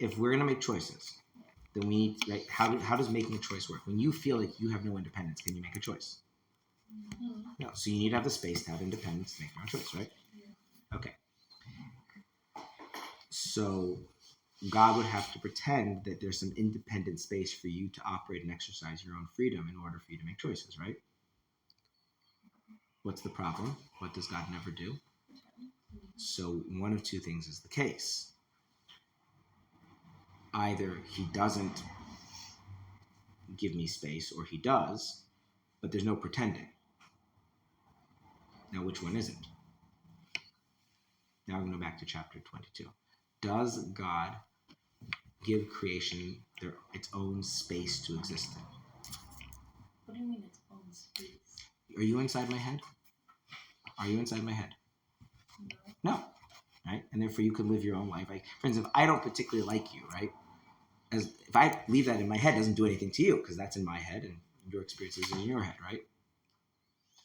If we're going to make choices, then we need, right? How does making a choice work? When you feel like you have no independence, can you make a choice? No. So you need to have the space to have independence to make your own choice, right? Okay. So God would have to pretend that there's some independent space for you to operate and exercise your own freedom in order for you to make choices, right? What's the problem? What does God never do? So one of two things is the case. Either he doesn't give me space, or he does, but there's no pretending. Now, which one isn't? Now I'm going to go back to chapter 22. Does God give creation its own space to exist in? What do you mean its own space? Are you inside my head? Are you inside my head? No. Right? And therefore you can live your own life. Like, for instance, if I don't particularly like you, right? If I leave that in my head, it doesn't do anything to you, because that's in my head and your experience is in your head, right?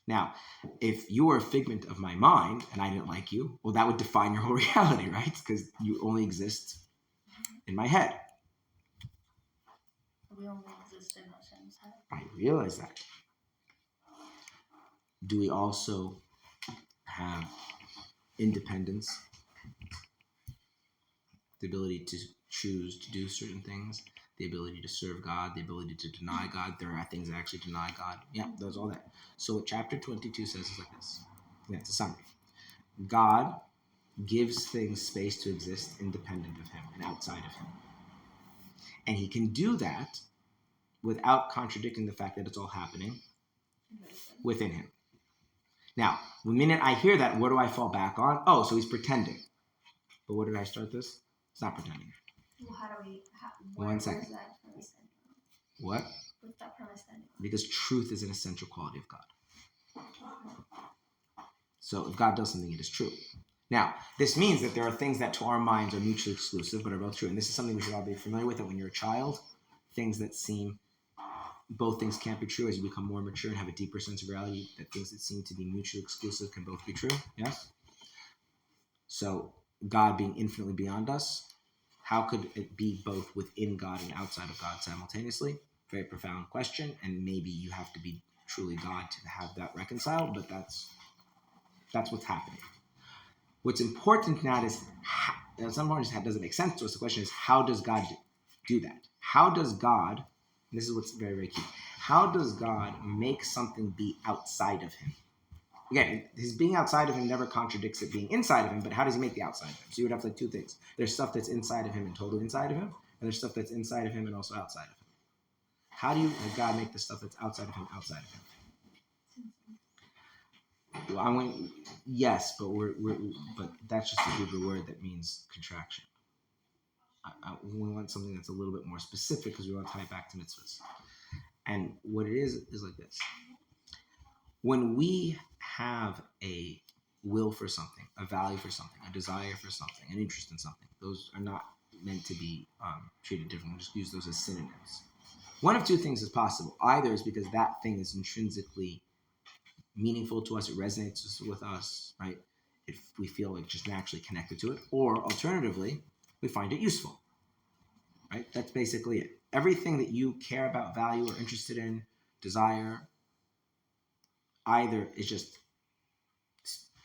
Now, if you were a figment of my mind and I didn't like you, well, that would define your whole reality, right? Because you only exist in my head. We only exist in Hashem's head. I realize that. Do we also have independence? The ability to choose to do certain things, the ability to serve God, the ability to deny God. There are things that actually deny God. Yeah, there's all that. So what chapter 22 says is like this. Yeah, it's a summary. God gives things space to exist independent of him and outside of him. And he can do that without contradicting the fact that it's all happening within him. Now, the minute I hear that, what do I fall back on? Oh, so he's pretending. But what did I start this? It's not pretending. Well, how do we? One second. Where's that premise then? What? What's that premise then? Because truth is an essential quality of God. So if God does something, it is true. Now, this means that there are things that to our minds are mutually exclusive, but are both true. And this is something we should all be familiar with, that when you're a child, things that seem, both things can't be true. As you become more mature and have a deeper sense of reality, that things that seem to be mutually exclusive can both be true. Yes? So God being infinitely beyond us, how could it be both within God and outside of God simultaneously? Very profound question, and maybe you have to be truly God to have that reconciled, but that's what's happening. What's important now is, some point it doesn't make sense to us. The question is, how does God do that? How does God, and this is what's very, very key, how does God make something be outside of him? Again, his being outside of him never contradicts it being inside of him, but how does he make the outside of him? So you would have like two things. There's stuff that's inside of him and totally inside of him, and there's stuff that's inside of him and also outside of him. How do you, God, make the stuff that's outside of him outside of him? Well, yes, but but that's just a Hebrew word that means contraction. We want something that's a little bit more specific because we want to tie it back to mitzvahs. And what it is like this. When we have a will for something, a value for something, a desire for something, an interest in something, those are not meant to be treated differently. We'll just use those as synonyms. One of two things is possible. Either is because that thing is intrinsically meaningful to us, it resonates with us, right? If we feel like just naturally connected to it, or alternatively, we find it useful, right? That's basically it. Everything that you care about, value, or interested in, desire, either is just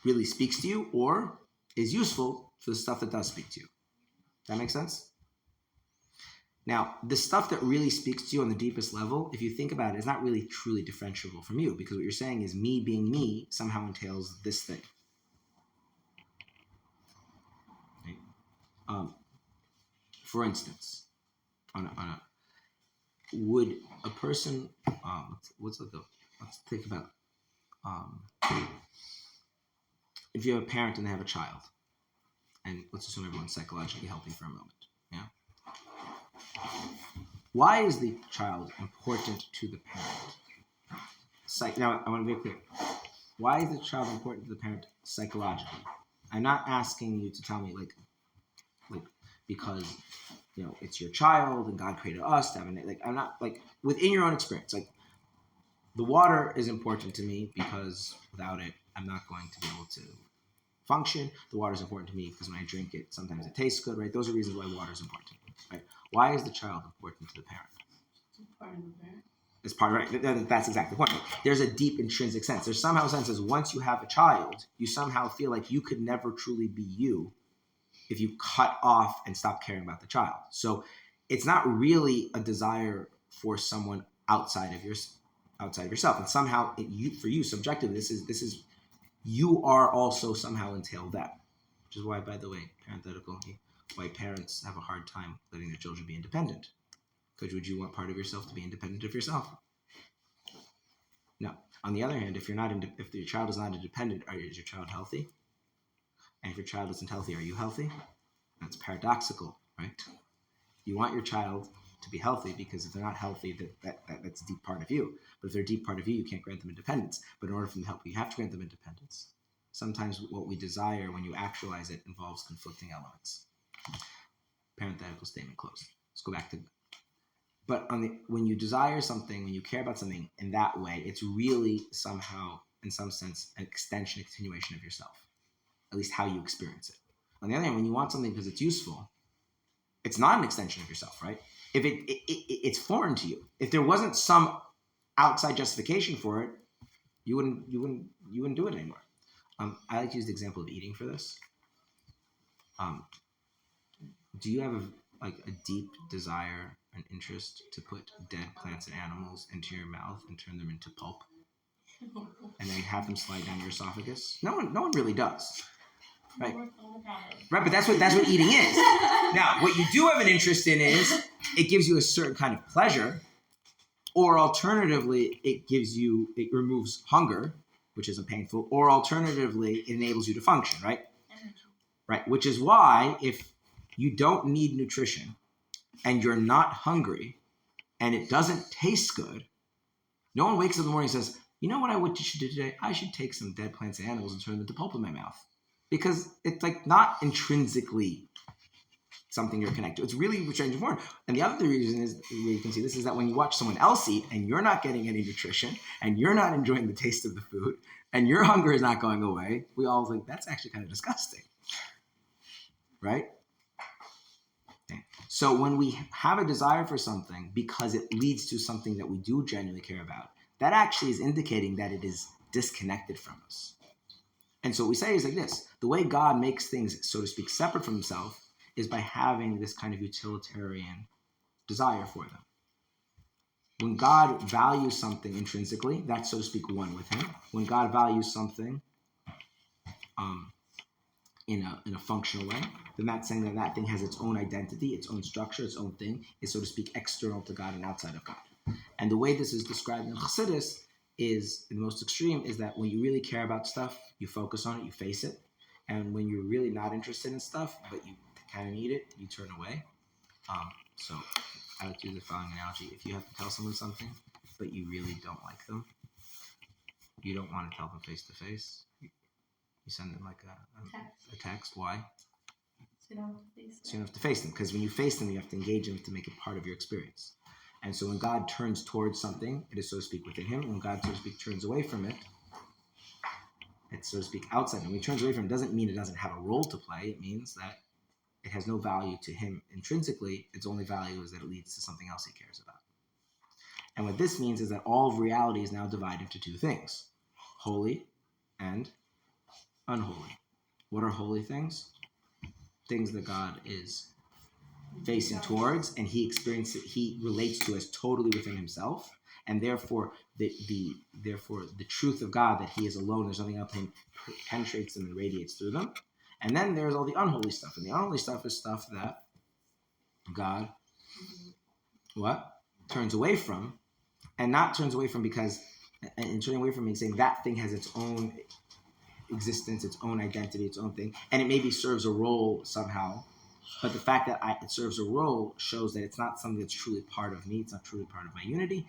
really speaks to you or is useful for the stuff that does speak to you. That makes sense? Now, the stuff that really speaks to you on the deepest level, if you think about it, is not really truly differentiable from you, because what you're saying is me being me somehow entails this thing. Right? For instance, would a person, let's think about, if you have a parent and they have a child, and let's assume everyone's psychologically healthy for a moment, yeah? Why is the child important to the parent? Now, I want to be clear. Why is the child important to the parent psychologically? I'm not asking you to tell me, like because, it's your child and God created us to have I'm not, within your own experience, the water is important to me because without it, I'm not going to be able to function. The water is important to me because when I drink it, sometimes it tastes good, right? Those are reasons why water is important, right? Why is the child important to the parent? Part of the parent. It's part, right? That's exactly the point. There's a deep intrinsic sense. There's somehow a sense as once you have a child, you somehow feel like you could never truly be you if you cut off and stop caring about the child. So it's not really a desire for someone outside of yourself. And somehow for you subjectively, this is you are also somehow entail that. Which is why, by the way, parenthetical, why parents have a hard time letting their children be independent. Because would you want part of yourself to be independent of yourself? No. On the other hand, if your child is not independent, is your child healthy? And if your child isn't healthy, are you healthy? That's paradoxical, right? You want your child to be healthy because if they're not healthy, that's a deep part of you. But if they're a deep part of you, you can't grant them independence. But in order for them to help you, you have to grant them independence. Sometimes what we desire, when you actualize it, involves conflicting elements. Parenthetical statement closed. Let's go back to. But when you desire something, when you care about something in that way, it's really somehow, in some sense, an extension, a continuation of yourself. At least how you experience it. On the other hand, when you want something because it's useful, it's not an extension of yourself, right? If it's foreign to you. If there wasn't some outside justification for it, you wouldn't do it anymore. I like to use the example of eating for this. Do you have a deep desire, an interest to put dead plants and animals into your mouth and turn them into pulp, and then have them slide down your esophagus? No one really does, right? Right, but that's what eating is. Now, what you do have an interest in is it gives you a certain kind of pleasure, or alternatively, it removes hunger, which isn't painful, or alternatively, it enables you to function, right? Right, which is why if you don't need nutrition, and you're not hungry and it doesn't taste good, no one wakes up in the morning and says, you know what I should do today? I should take some dead plants and animals and turn them into pulp in my mouth. Because it's like not intrinsically something you're connected to. It's really strange and foreign. And the other reason is, you can see this, is that when you watch someone else eat and you're not getting any nutrition and you're not enjoying the taste of the food and your hunger is not going away, we all think that's actually kind of disgusting. Right? Okay. So when we have a desire for something because it leads to something that we do genuinely care about, that actually is indicating that it is disconnected from us. And so what we say is like this: the way God makes things, so to speak, separate from himself is by having this kind of utilitarian desire for them. When God values something intrinsically, that's, so to speak, one with him. When God values something in a functional way, then that's saying that that thing has its own identity, its own structure, its own thing, is, so to speak, external to God and outside of God. And the way this is described in Chassidus is, in the most extreme, is that when you really care about stuff, you focus on it, you face it. And when you're really not interested in stuff, but you kind of need it, you turn away. So I would do the following analogy. If you have to tell someone something, but you really don't like them, you don't want to tell them face to face, you send them like a text. Why? So you don't have to face So you don't have to face them, because when you face them, you have to engage them to make it part of your experience. And so when God turns towards something, it is, so to speak, within him. When God, so to speak, turns away from it, it's, so to speak, outside him. When he turns away from it, doesn't mean it doesn't have a role to play. It means that it has no value to him intrinsically. Its only value is that it leads to something else he cares about. And what this means is that all of reality is now divided into two things: holy and unholy. What are holy things? Things that God is facing towards, and he experiences, he relates to as totally within himself, and therefore the truth of God, that he is alone, there's nothing else, penetrates them and radiates through them. And then there's all the unholy stuff, and the unholy stuff is stuff that God turns away from, and not turns away from because, and turning away from means saying that thing has its own existence, its own identity, its own thing, and it maybe serves a role somehow. But the fact that it serves a role shows that it's not something that's truly part of me. It's not truly part of my unity.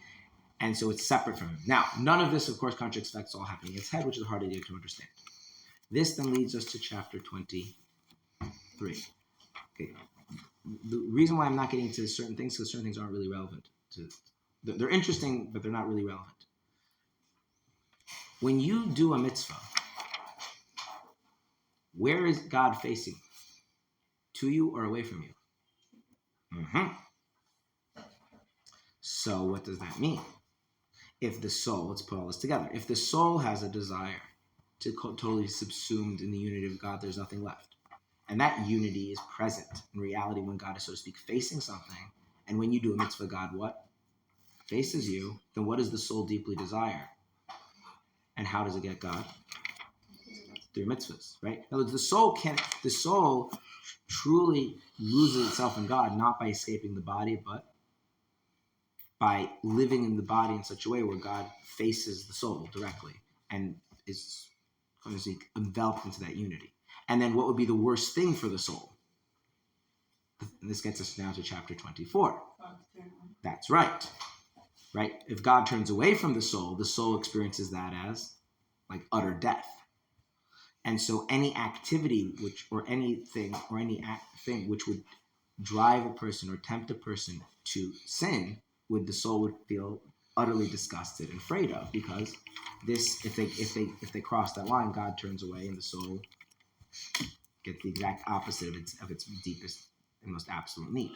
And so it's separate from him. Now, none of this, of course, contradicts facts all happening in its head, which is a hard idea to understand. This then leads us to chapter 23. Okay. The reason why I'm not getting into certain things is because certain things aren't really relevant. They're interesting, but they're not really relevant. When you do a mitzvah, where is God facing? To you or away from you? Mm-hmm. So what does that mean? If the soul, let's put all this together. If the soul has a desire to totally subsumed in the unity of God, there's nothing left. And that unity is present in reality when God is, so to speak, facing something. And when you do a mitzvah, God what? Faces you. Then what does the soul deeply desire? And how does it get God? Through mitzvahs, right? In other words, the soul truly loses itself in God, not by escaping the body, but by living in the body in such a way where God faces the soul directly and is, so to speak, enveloped into that unity. And then what would be the worst thing for the soul? And this gets us now to chapter 24. That's right. Right? If God turns away from the soul experiences that as like utter death. And so any activity anything which would drive a person or tempt a person to sin, the soul would feel utterly disgusted and afraid of, because if they cross that line, God turns away and the soul gets the exact opposite of its deepest and most absolute need.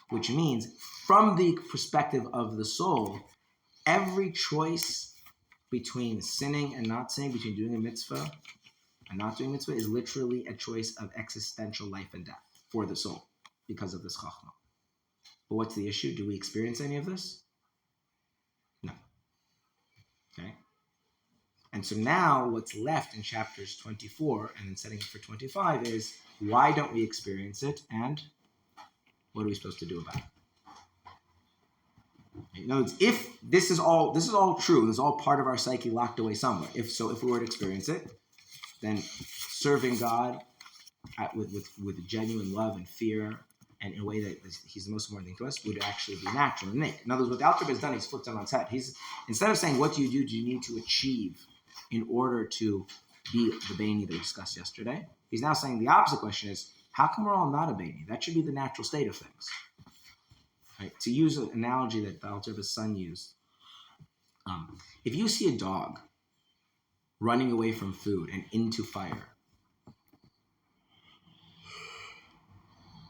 Which means, from the perspective of the soul, every choice between sinning and not sinning, between doing a mitzvah and not doing mitzvah, is literally a choice of existential life and death for the soul because of this chachma. But what's the issue? Do we experience any of this? No. Okay. And so now what's left in chapters 24 and then setting up for 25 is, why don't we experience it, and what are we supposed to do about it? In other words, if this is all true, this is all part of our psyche locked away somewhere. If we were to experience it, then serving God with genuine love and fear and in a way that he's the most important thing to us, would actually be natural and innate. In other words, what the Alter Rebbe has done, he's flipped it on its head. He's, instead of saying, what do you need to achieve in order to be the Beni that we discussed yesterday? He's now saying the opposite question is, how come we're all not a Beni? That should be the natural state of things. Right? To use an analogy that the Alter Rebbe's son used, if you see a dog running away from food and into fire,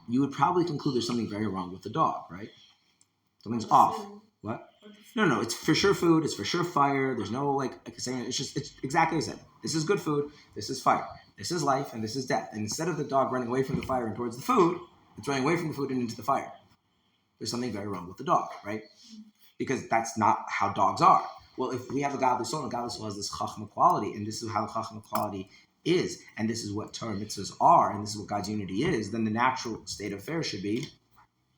you would probably conclude there's something very wrong with the dog, right? Something's off. What? No, it's for sure food. It's for sure fire. There's no saying. It's exactly as I said. This is good food. This is fire. This is life, and this is death. And instead of the dog running away from the fire and towards the food, it's running away from the food and into the fire. There's something very wrong with the dog, right? Because that's not how dogs are. Well, if we have a godly soul, and a godly soul has this chachma quality, and this is how the chachma quality is, and this is what Torah mitzvahs are, and this is what God's unity is, then the natural state of affairs should be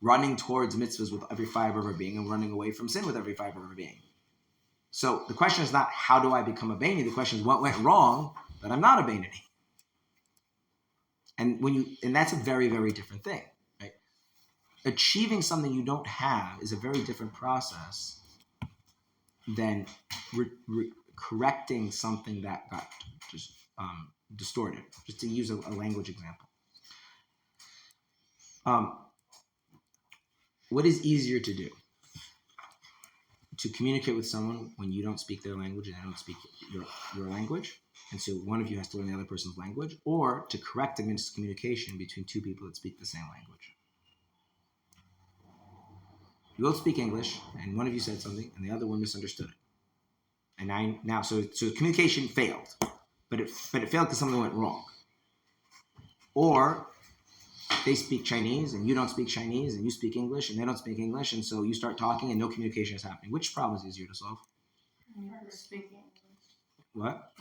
running towards mitzvahs with every fiber of our being and running away from sin with every fiber of our being. So the question is not how do I become a Beni? The question is what went wrong that I'm not a Beni? And that's a very, very different thing, right? Achieving something you don't have is a very different process than correcting something that got just distorted. Just to use a language example. What is easier to do? To communicate with someone when you don't speak their language and they don't speak your language, and so one of you has to learn the other person's language, or to correct a miscommunication between two people that speak the same language. You both speak English, and one of you said something, and the other one misunderstood it. And so communication failed, but it failed because something went wrong. Or they speak Chinese, and you don't speak Chinese, and you speak English, and they don't speak English, and so you start talking, and no communication is happening. Which problem is easier to solve? When you speak English. What?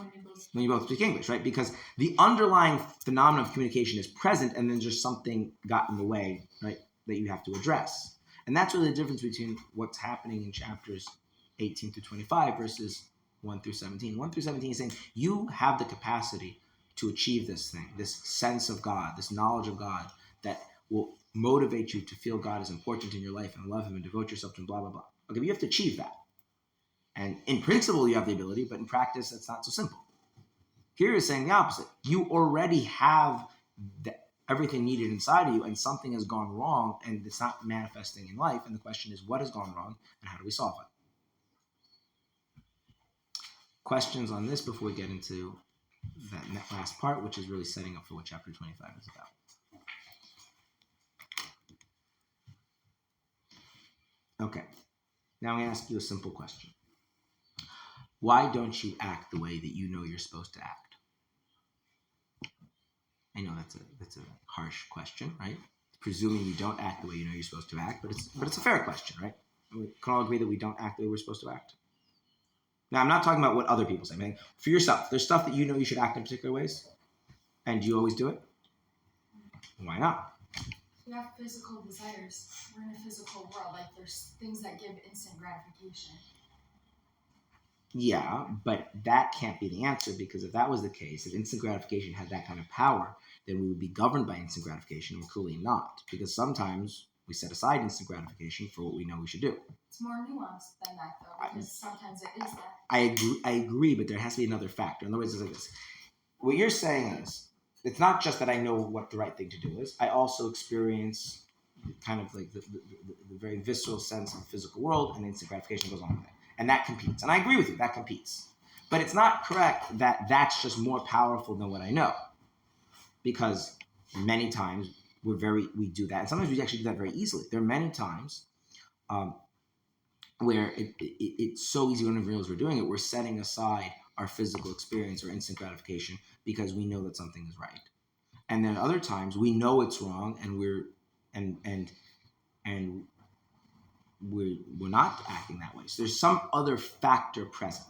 When you both speak English, right? Because the underlying phenomenon of communication is present, and then just something got in the way, right, that you have to address. And that's really the difference between what's happening in chapters 18 through 25 versus 1 through 17. 1 through 17 is saying you have the capacity to achieve this thing, this sense of God, this knowledge of God that will motivate you to feel God is important in your life and love Him and devote yourself to Him, blah, blah, blah. Okay, but you have to achieve that. And in principle, you have the ability, but in practice, it's not so simple. Here is saying the opposite. You already have everything needed inside of you, and something has gone wrong, and it's not manifesting in life. And the question is, what has gone wrong, and how do we solve it? Questions on this before we get into that last part, which is really setting up for what chapter 25 is about. Okay. Now I'm going to ask you a simple question. Why don't you act the way that you know you're supposed to act? I know that's a harsh question, right? Presuming you don't act the way you know you're supposed to act, but it's a fair question, right? We can all agree that we don't act the way we're supposed to act. Now, I'm not talking about what other people say. I mean, for yourself, there's stuff that you know you should act in particular ways, and do you always do it? Why not? We have physical desires. We're in a physical world. Like, there's things that give instant gratification. Yeah, but that can't be the answer, because if that was the case, if instant gratification had that kind of power, then we would be governed by instant gratification, and we're clearly not, because sometimes we set aside instant gratification for what we know we should do. It's more nuanced than that, though, because sometimes it is that. I agree, but there has to be another factor. In other words, it's like this. What you're saying is, it's not just that I know what the right thing to do is, I also experience kind of like the very visceral sense of the physical world, and instant gratification goes on with it. And that competes. And I agree with you, that competes. But it's not correct that that's just more powerful than what I know. Because many times we do that. And sometimes we actually do that very easily. There are many times where it's so easy when we realize we're doing it, we're setting aside our physical experience or instant gratification because we know that something is right. And then other times we know it's wrong, and we're not acting that way. So there's some other factor present.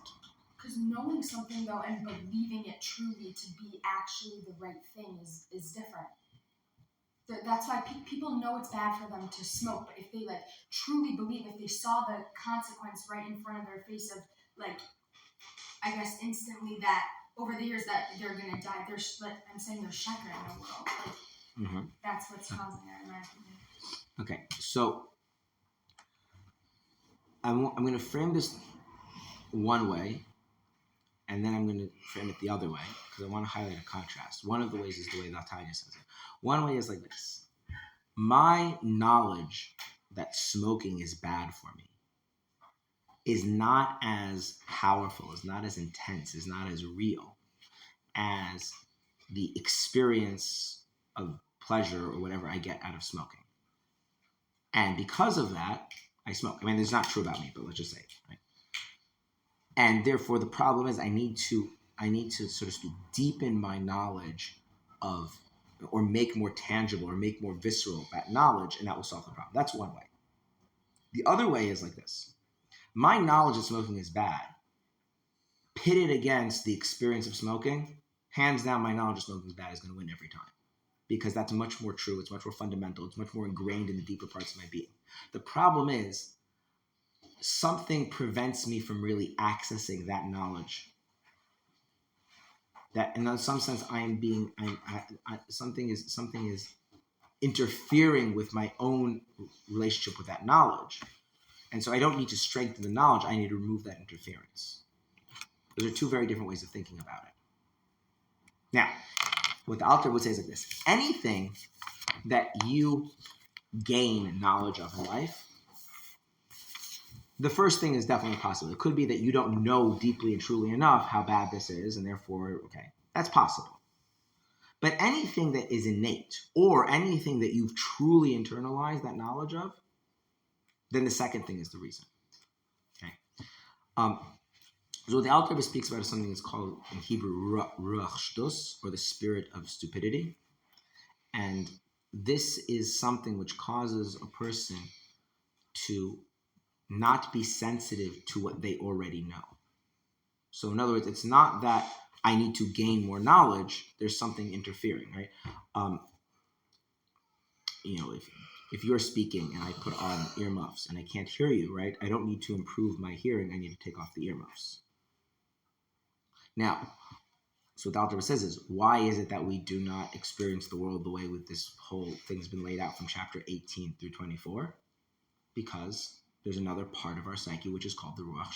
Because knowing something, though, and believing it truly to be actually the right thing is different. That's why people know it's bad for them to smoke, but if they truly believe, if they saw the consequence right in front of their face of I guess instantly that over the years that they're gonna die, I'm saying there's sheker in the world. That's what's causing it, in my opinion. Okay, so I'm going to frame this one way, and then I'm going to frame it the other way, because I want to highlight a contrast. One of the ways is the way that Tanya says it. One way is like this. My knowledge that smoking is bad for me is not as powerful, is not as intense, is not as real as the experience of pleasure or whatever I get out of smoking. And because of that, I smoke. I mean, it's not true about me, but let's just say, right? And therefore, the problem is I need to, sort of speak, deepen my knowledge of, or make more tangible or make more visceral that knowledge, and that will solve the problem. That's one way. The other way is like this. My knowledge that smoking is bad, pitted against the experience of smoking, hands down, my knowledge of smoking is bad is going to win every time. Because that's much more true, it's much more fundamental, it's much more ingrained in the deeper parts of my being. The problem is, something prevents me from really accessing that knowledge. That, in some sense, something is interfering with my own relationship with that knowledge. And so I don't need to strengthen the knowledge, I need to remove that interference. Those are two very different ways of thinking about it. Now, what the Alter would say is like this. Anything that you gain knowledge of in life, the first thing is definitely possible. It could be that you don't know deeply and truly enough how bad this is, and therefore, okay, that's possible. But anything that is innate, or anything that you've truly internalized that knowledge of, then the second thing is the reason. Okay. So what the Alter speaks about is something that's called in Hebrew ruach shtus, or the spirit of stupidity. And this is something which causes a person to not be sensitive to what they already know. So in other words, it's not that I need to gain more knowledge, there's something interfering, right? If you're speaking and I put on earmuffs and I can't hear you, right? I don't need to improve my hearing, I need to take off the earmuffs. Now, so what the Alter says is, why is it that we do not experience the world the way with this whole thing's been laid out from chapter 18 through 24? Because there's another part of our psyche which is called the ruach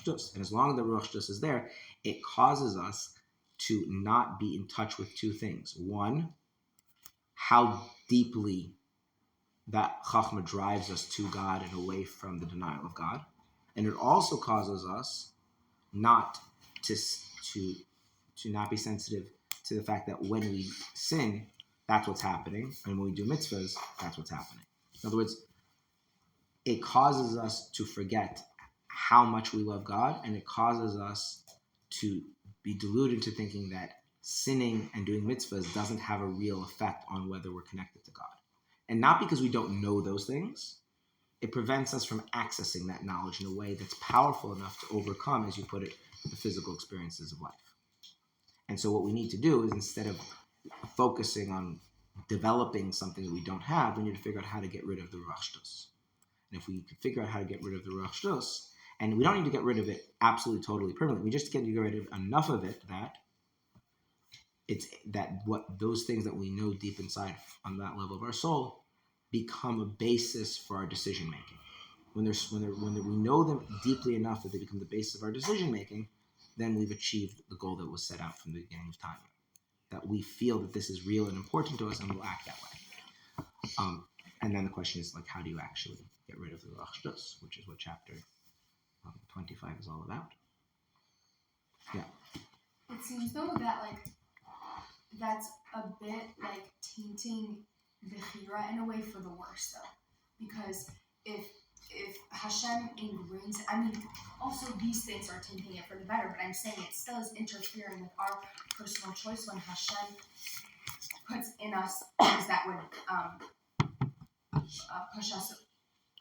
shtus. And as long as the ruach shtus is there, it causes us to not be in touch with two things. One, how deeply that chachma drives us to God and away from the denial of God. And it also causes us not to not be sensitive to the fact that when we sin, that's what's happening. And when we do mitzvahs, that's what's happening. In other words, it causes us to forget how much we love God, and it causes us to be deluded into thinking that sinning and doing mitzvahs doesn't have a real effect on whether we're connected to God. And not because we don't know those things, it prevents us from accessing that knowledge in a way that's powerful enough to overcome, as you put it, the physical experiences of life. And so what we need to do is, instead of focusing on developing something that we don't have, we need to figure out how to get rid of the ruach shtus. And if we can figure out how to get rid of the ruach shtus, and we don't need to get rid of it absolutely, totally, permanently, we just get to get rid of enough of it that it's that what those things that we know deep inside on that level of our soul become a basis for our decision making. When we know them deeply enough that they become the basis of our decision making, then we've achieved the goal that was set out from the beginning of Tanya. That we feel that this is real and important to us, and we'll act that way. And then the question is, like, how do you actually get rid of the ruach shtus, which is what chapter 25 is all about. Yeah. It seems though that that's a bit like tainting the Bechira in a way for the worse though, because if Hashem ingrains, I mean, also these things are tainting it for the better, but I'm saying it still is interfering with our personal choice when Hashem puts in us things that would push us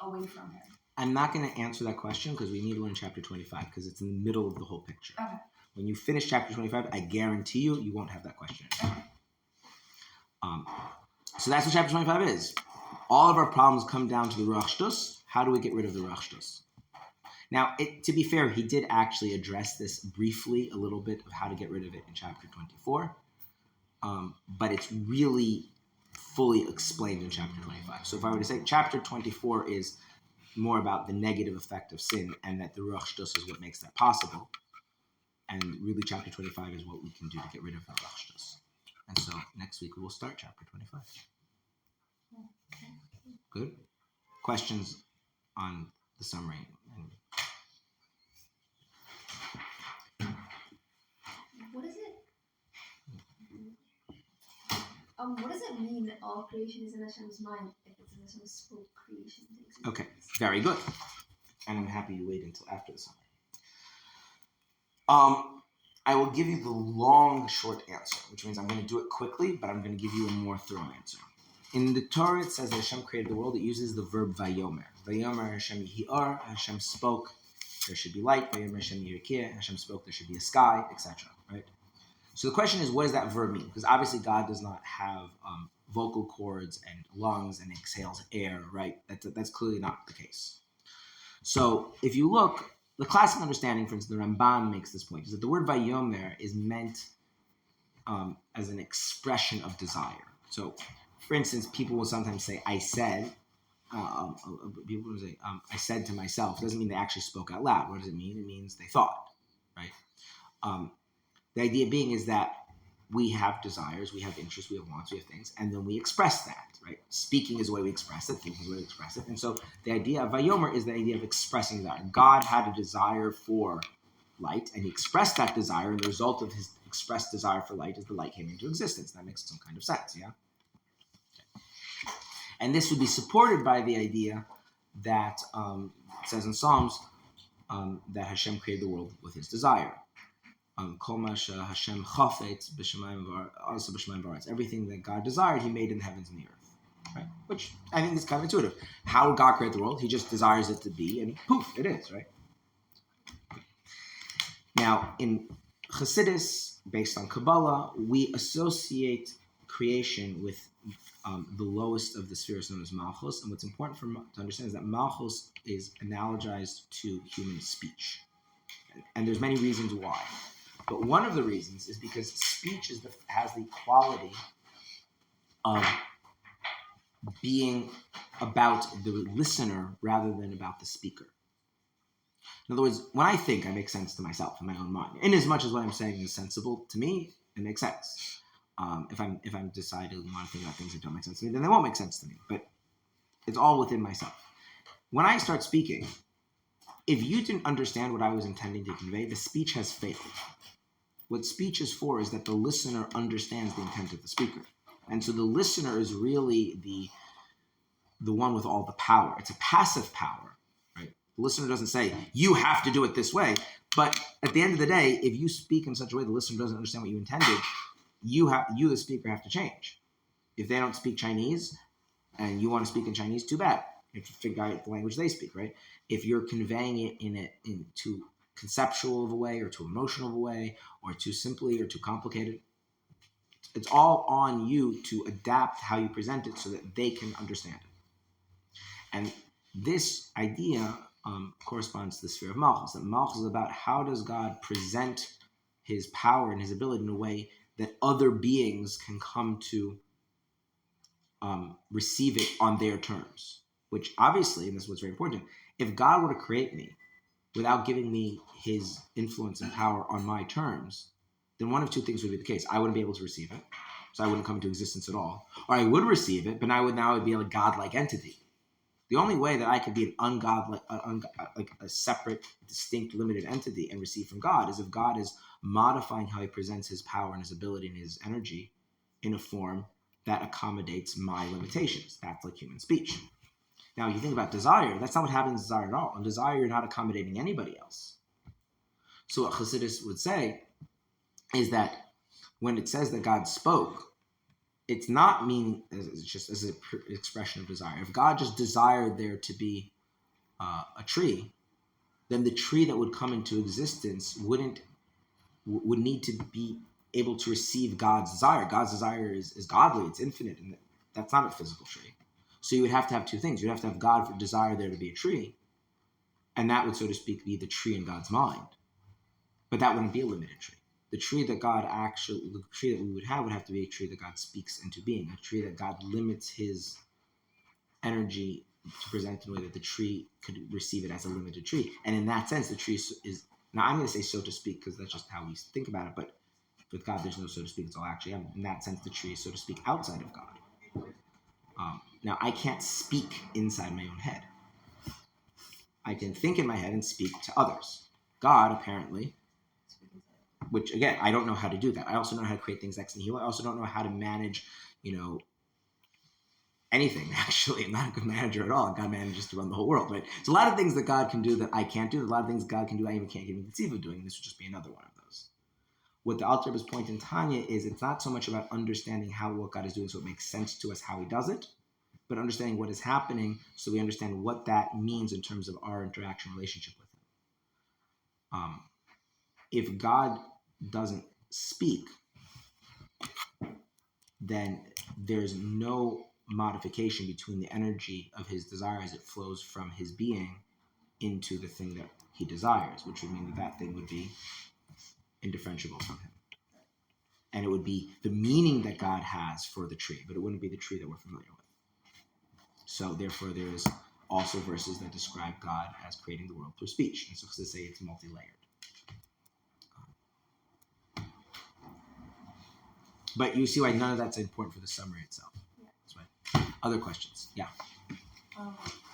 away from Him. I'm not going to answer that question because we need to learn chapter 25 because it's in the middle of the whole picture. Okay. When you finish chapter 25, I guarantee you won't have that question. Okay. So that's what chapter 25 is. All of our problems come down to the ruach shtus. How do we get rid of the ruach shtus? Now, to be fair, he did actually address this briefly, a little bit of how to get rid of it in chapter 24. But it's really fully explained in chapter 25. So if I were to say chapter 24 is more about the negative effect of sin and that the Ruach Shtus is what makes that possible, and really chapter 25 is what we can do to get rid of the Ruach Shtus. And so next week we will start chapter 25. Good? Questions on the summary? What does it mean that all creation is in Hashem's mind if it's in Hashem's spoke creation? Okay, very good. And I'm happy you wait until after the summary. I will give you the long, short answer, which means I'm going to do it quickly, but I'm going to give you a more thorough answer. In the Torah, it says that Hashem created the world. It uses the verb vayomer. Vayomer, Hashem yihi'ar, Hashem spoke, there should be light. Vayomer, Hashem yirikeh, Hashem spoke, there should be a sky, etc. Right? So the question is, what does that verb mean? Because obviously God does not have vocal cords and lungs and exhales air, right? That's clearly not the case. So if you look, the classic understanding, for instance, the Ramban makes this point, is that the word vayomer is meant as an expression of desire. So, for instance, people will sometimes say, I said. People will say, I said to myself. It doesn't mean they actually spoke out loud. What does it mean? It means they thought, right? The idea being is that we have desires, we have interests, we have wants, we have things, and then we express that, right? Speaking is the way we express it, thinking is the way we express it. And so the idea of Vayomer is the idea of expressing desire. God had a desire for light, and he expressed that desire, and the result of his expressed desire for light is the light came into existence. That makes some kind of sense, yeah? Okay. And this would be supported by the idea that it says in Psalms that Hashem created the world with his desire. Hashem chafetz b'shamayim v'aretz. Everything that God desired, he made in the heavens and the earth. Right? Which I think is kind of intuitive. How would God create the world? He just desires it to be, and poof, it is, right? Now, in Chassidus, based on Kabbalah, we associate creation with the lowest of the spheres known as Malchus. And what's important to understand is that Malchus is analogized to human speech. And there's many reasons why. But one of the reasons is because speech has the quality of being about the listener rather than about the speaker. In other words, when I think, I make sense to myself in my own mind. In as much as what I'm saying is sensible to me, it makes sense. If I'm deciding to want to think about things that don't make sense to me, then they won't make sense to me. But it's all within myself. When I start speaking, if you didn't understand what I was intending to convey, the speech has failed. What speech is for is that the listener understands the intent of the speaker. And so the listener is really the one with all the power. It's a passive power, right? The listener doesn't say, you have to do it this way. But at the end of the day, if you speak in such a way the listener doesn't understand what you intended, you the speaker, have to change. If they don't speak Chinese and you want to speak in Chinese, too bad. You have to figure out the language they speak, right? If you're conveying it in too conceptual of a way or too emotional of a way or too simply or too complicated, it's all on you to adapt how you present it so that they can understand it. And this idea corresponds to the sphere of Malchus. That Malchus is about how does God present his power and his ability in a way that other beings can come to receive it on their terms. Which obviously, and this is what's very important, if God were to create me without giving me his influence and power on my terms, then one of two things would be the case. I wouldn't be able to receive it, so I wouldn't come into existence at all. Or I would receive it, but I would now be a godlike entity. The only way that I could be an ungodlike, like a separate, distinct, limited entity and receive from God is if God is modifying how he presents his power and his ability and his energy in a form that accommodates my limitations. That's like human speech. Now, you think about desire, that's not what happens in desire at all. In desire, you're not accommodating anybody else. So what Chassidus would say is that when it says that God spoke, it's not meaning just as an expression of desire. If God just desired there to be a tree, then the tree that would come into existence would need to be able to receive God's desire. God's desire is godly, it's infinite, and that's not a physical tree. So you would have to have two things. You'd have to have God for desire there to be a tree, and that would, so to speak, be the tree in God's mind. But that wouldn't be a limited tree. the tree that we would have to be a tree that God speaks into being, a tree that God limits his energy to present in a way that the tree could receive it as a limited tree. And in that sense, the tree is now I'm going to say so to speak because that's just how we think about it. But with God, there's no so to speak. It's all actually. In that sense, the tree is so to speak outside of God. Now, I can't speak inside my own head. I can think in my head and speak to others. God, apparently, which again, I don't know how to do that. I also don't know how to create things ex nihilo. I also don't know how to manage, anything, actually. I'm not a good manager at all. God manages to run the whole world, right? There's a lot of things that God can do that I can't do. There's a lot of things God can do I can't even conceive of doing. This would just be another one of those. What the Alter Rebbe's point in Tanya is it's not so much about understanding what God is doing so it makes sense to us how he does it, but understanding what is happening so we understand what that means in terms of our interaction relationship with him. If God doesn't speak, then there's no modification between the energy of his desire as it flows from his being into the thing that he desires, which would mean that thing would be indifferentiable from him. And it would be the meaning that God has for the tree, but it wouldn't be the tree that we're familiar with. So therefore, there is also verses that describe God as creating the world through speech. And so to say it's multi-layered. But you see why none of that's important for the summary itself. Yeah. That's right. Other questions? Yeah.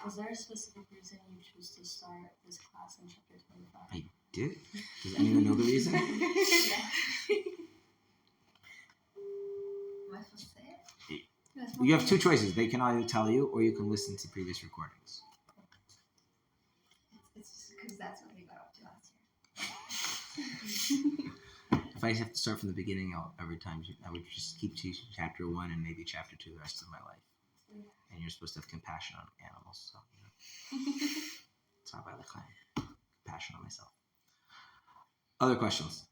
Was there a specific reason you chose to start this class in chapter 25? I did. Does anyone know the reason? Am I supposed to say it? You have two choices. They can either tell you or you can listen to previous recordings. It's just because that's what we got up to last year. If I have to start from the beginning every time, I would just keep to chapter 1 and maybe chapter 2 the rest of my life. Yeah. And you're supposed to have compassion on animals, so it's not by the kind. Compassion on myself. Other questions?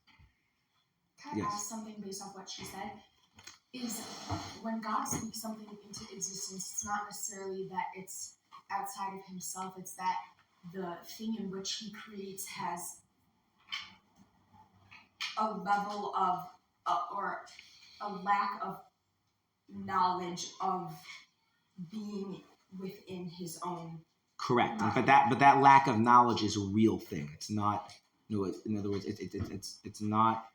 Can I Yes. ask something based off what she said? Is when God speaks something into existence, it's not necessarily that it's outside of himself, it's that the thing in which he creates has a level of, or a lack of knowledge of being within his own. Correct. But that lack of knowledge is a real thing. It's not. In other words, it's not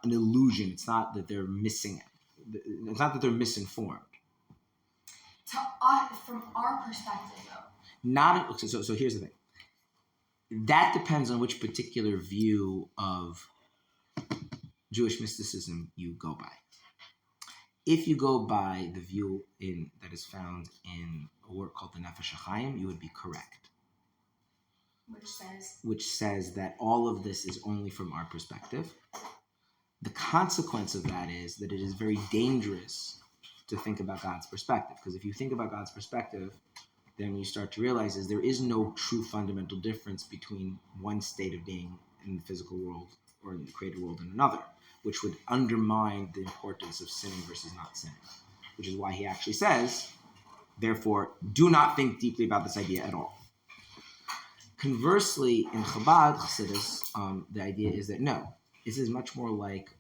an illusion. It's not that they're missing. It's not that they're misinformed. From our perspective, though. So here's the thing. That depends on which particular view of Jewish mysticism you go by. If you go by the view that is found in a work called the Nefesh HaChaim, you would be correct. Which says that all of this is only from our perspective. The consequence of that is that it is very dangerous to think about God's perspective. Because if you think about God's perspective, then you start to realize there is no true fundamental difference between one state of being in the physical world or in the created world and another, which would undermine the importance of sinning versus not sinning. Which is why he actually says, therefore, do not think deeply about this idea at all. Conversely, in Chabad Chassidus, the idea is that no, this is much more like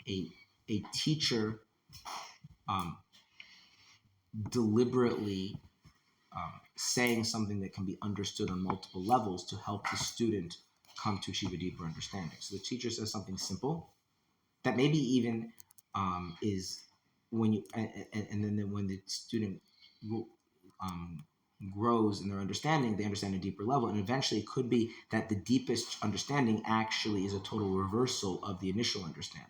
a teacher deliberately saying something that can be understood on multiple levels to help the student come to achieve a deeper understanding. So the teacher says something simple that maybe even is when you and then when the student grows in their understanding, they understand a deeper level, and eventually it could be that the deepest understanding actually is a total reversal of the initial understanding.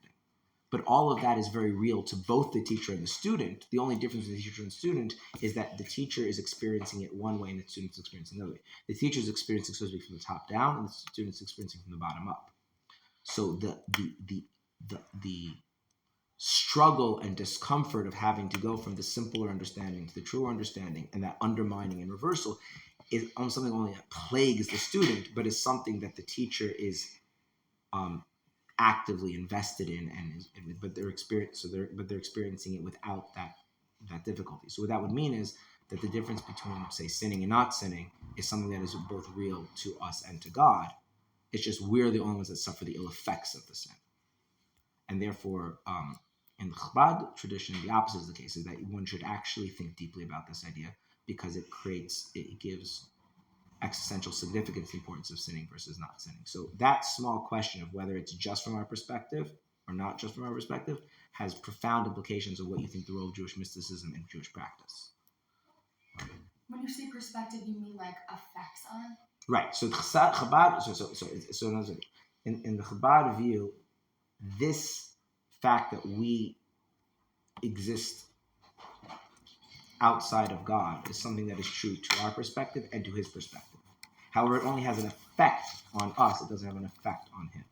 But all of that is very real to both the teacher and the student. The only difference between the teacher and the student is that the teacher is experiencing it one way and the student is experiencing another way. The teacher is experiencing, so to speak, from the top down, and the student is experiencing from the bottom up. So the struggle and discomfort of having to go from the simpler understanding to the truer understanding, and that undermining and reversal, is something only that plagues the student, but is something that the teacher is actively invested in, but they're experiencing it without that difficulty. So what that would mean is that the difference between, say, sinning and not sinning is something that is both real to us and to God. It's just we're the only ones that suffer the ill effects of the sin. And therefore, in the Chabad tradition, the opposite is the case, is that one should actually think deeply about this idea because it gives existential significance, the importance of sinning versus not sinning. So that small question of whether it's just from our perspective or not just from our perspective has profound implications of what you think the role of Jewish mysticism and Jewish practice. When you say perspective, you mean like effects on? Right. So Chabad. So in the Chabad view, this fact that we exist outside of God is something that is true to our perspective and to his perspective. However, it only has an effect on us. It doesn't have an effect on him.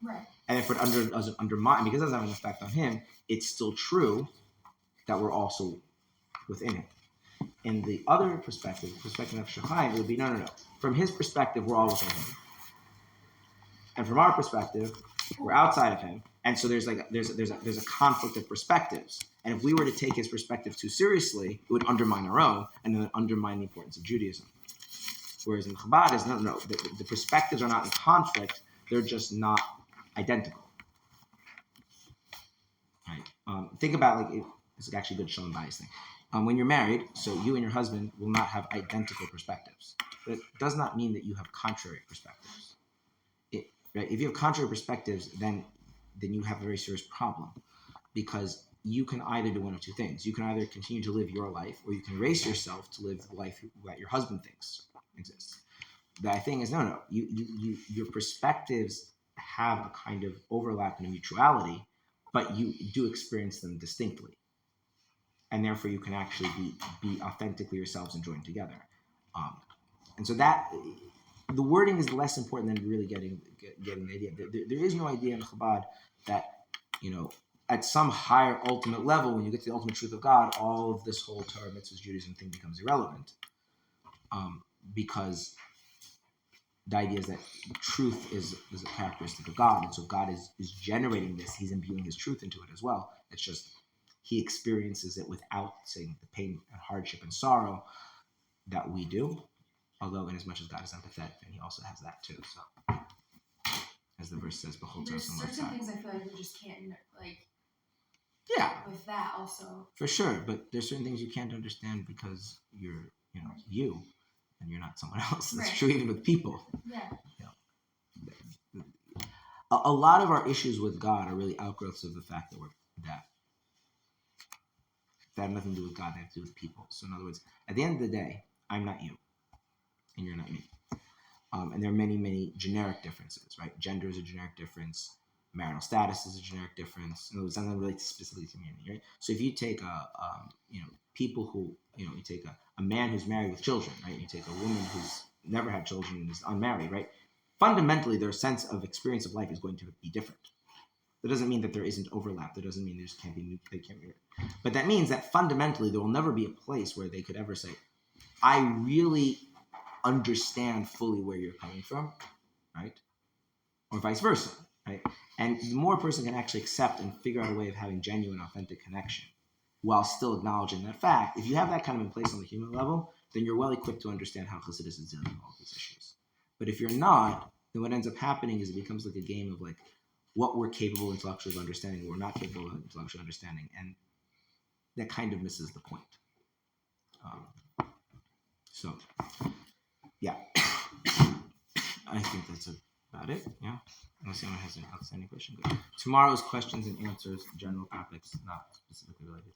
Right. And if it doesn't undermine, because it doesn't have an effect on him, it's still true that we're also within him. In the other perspective, the perspective of Shechai, it would be no. From his perspective, we're all within him. And from our perspective, we're outside of him. And so there's a conflict of perspectives. And if we were to take his perspective too seriously, it would undermine our own and then undermine the importance of Judaism. Whereas in Chabad is no. The perspectives are not in conflict; they're just not identical. Right? Think about this is actually a good Shalom bias thing. When you're married, so you and your husband will not have identical perspectives. But it does not mean that you have contrary perspectives. Right? If you have contrary perspectives, then you have a very serious problem because you can either do one of two things. You can either continue to live your life or you can race yourself to live the life that your husband thinks exists. The thing is, no. Your perspectives have a kind of overlap and a mutuality, but you do experience them distinctly. And therefore you can actually be authentically yourselves and join together. And so that the wording is less important than really getting the idea. There is no idea in Chabad that, at some higher ultimate level, when you get to the ultimate truth of God, all of this whole Torah, mitzvahs, Judaism thing becomes irrelevant. Because the idea is that truth is a characteristic of God. And so God is generating this. He's imbuing his truth into it as well. It's just he experiences it without, say, the pain and hardship and sorrow that we do. Although, in as much as God is empathetic, then he also has that too. So, as the verse says, "Behold, there's certain things I feel like you just can't Yeah, with that also. For sure, but there's certain things you can't understand because you're, you, and you're not someone else. That's right. true even with people. Yeah. A lot of our issues with God are really outgrowths of the fact that have nothing to do with God, they have to do with people. So in other words, at the end of the day, I'm not you, and you're not me. And there are many, many generic differences, right? Gender is a generic difference. Marital status is a generic difference. In other words, something related specifically to me, right? So if you take people who, you take a man who's married with children, right? You take a woman who's never had children and is unmarried, right? Fundamentally, their sense of experience of life is going to be different. That doesn't mean that there isn't overlap. That doesn't mean they can't be. But that means that fundamentally there will never be a place where they could ever say, I really understand fully where you're coming from, right? Or vice versa, right? And the more a person can actually accept and figure out a way of having genuine, authentic connection while still acknowledging that fact, if you have that kind of in place on the human level, then you're well equipped to understand how Chassidus is dealing with all these issues. But if you're not, then what ends up happening is it becomes like a game of what we're capable intellectually of understanding, what we're not capable of intellectually understanding, and that kind of misses the point. Yeah, I think that's about it. Yeah, unless anyone has any outstanding question. Tomorrow's questions and answers, general topics, not specifically related.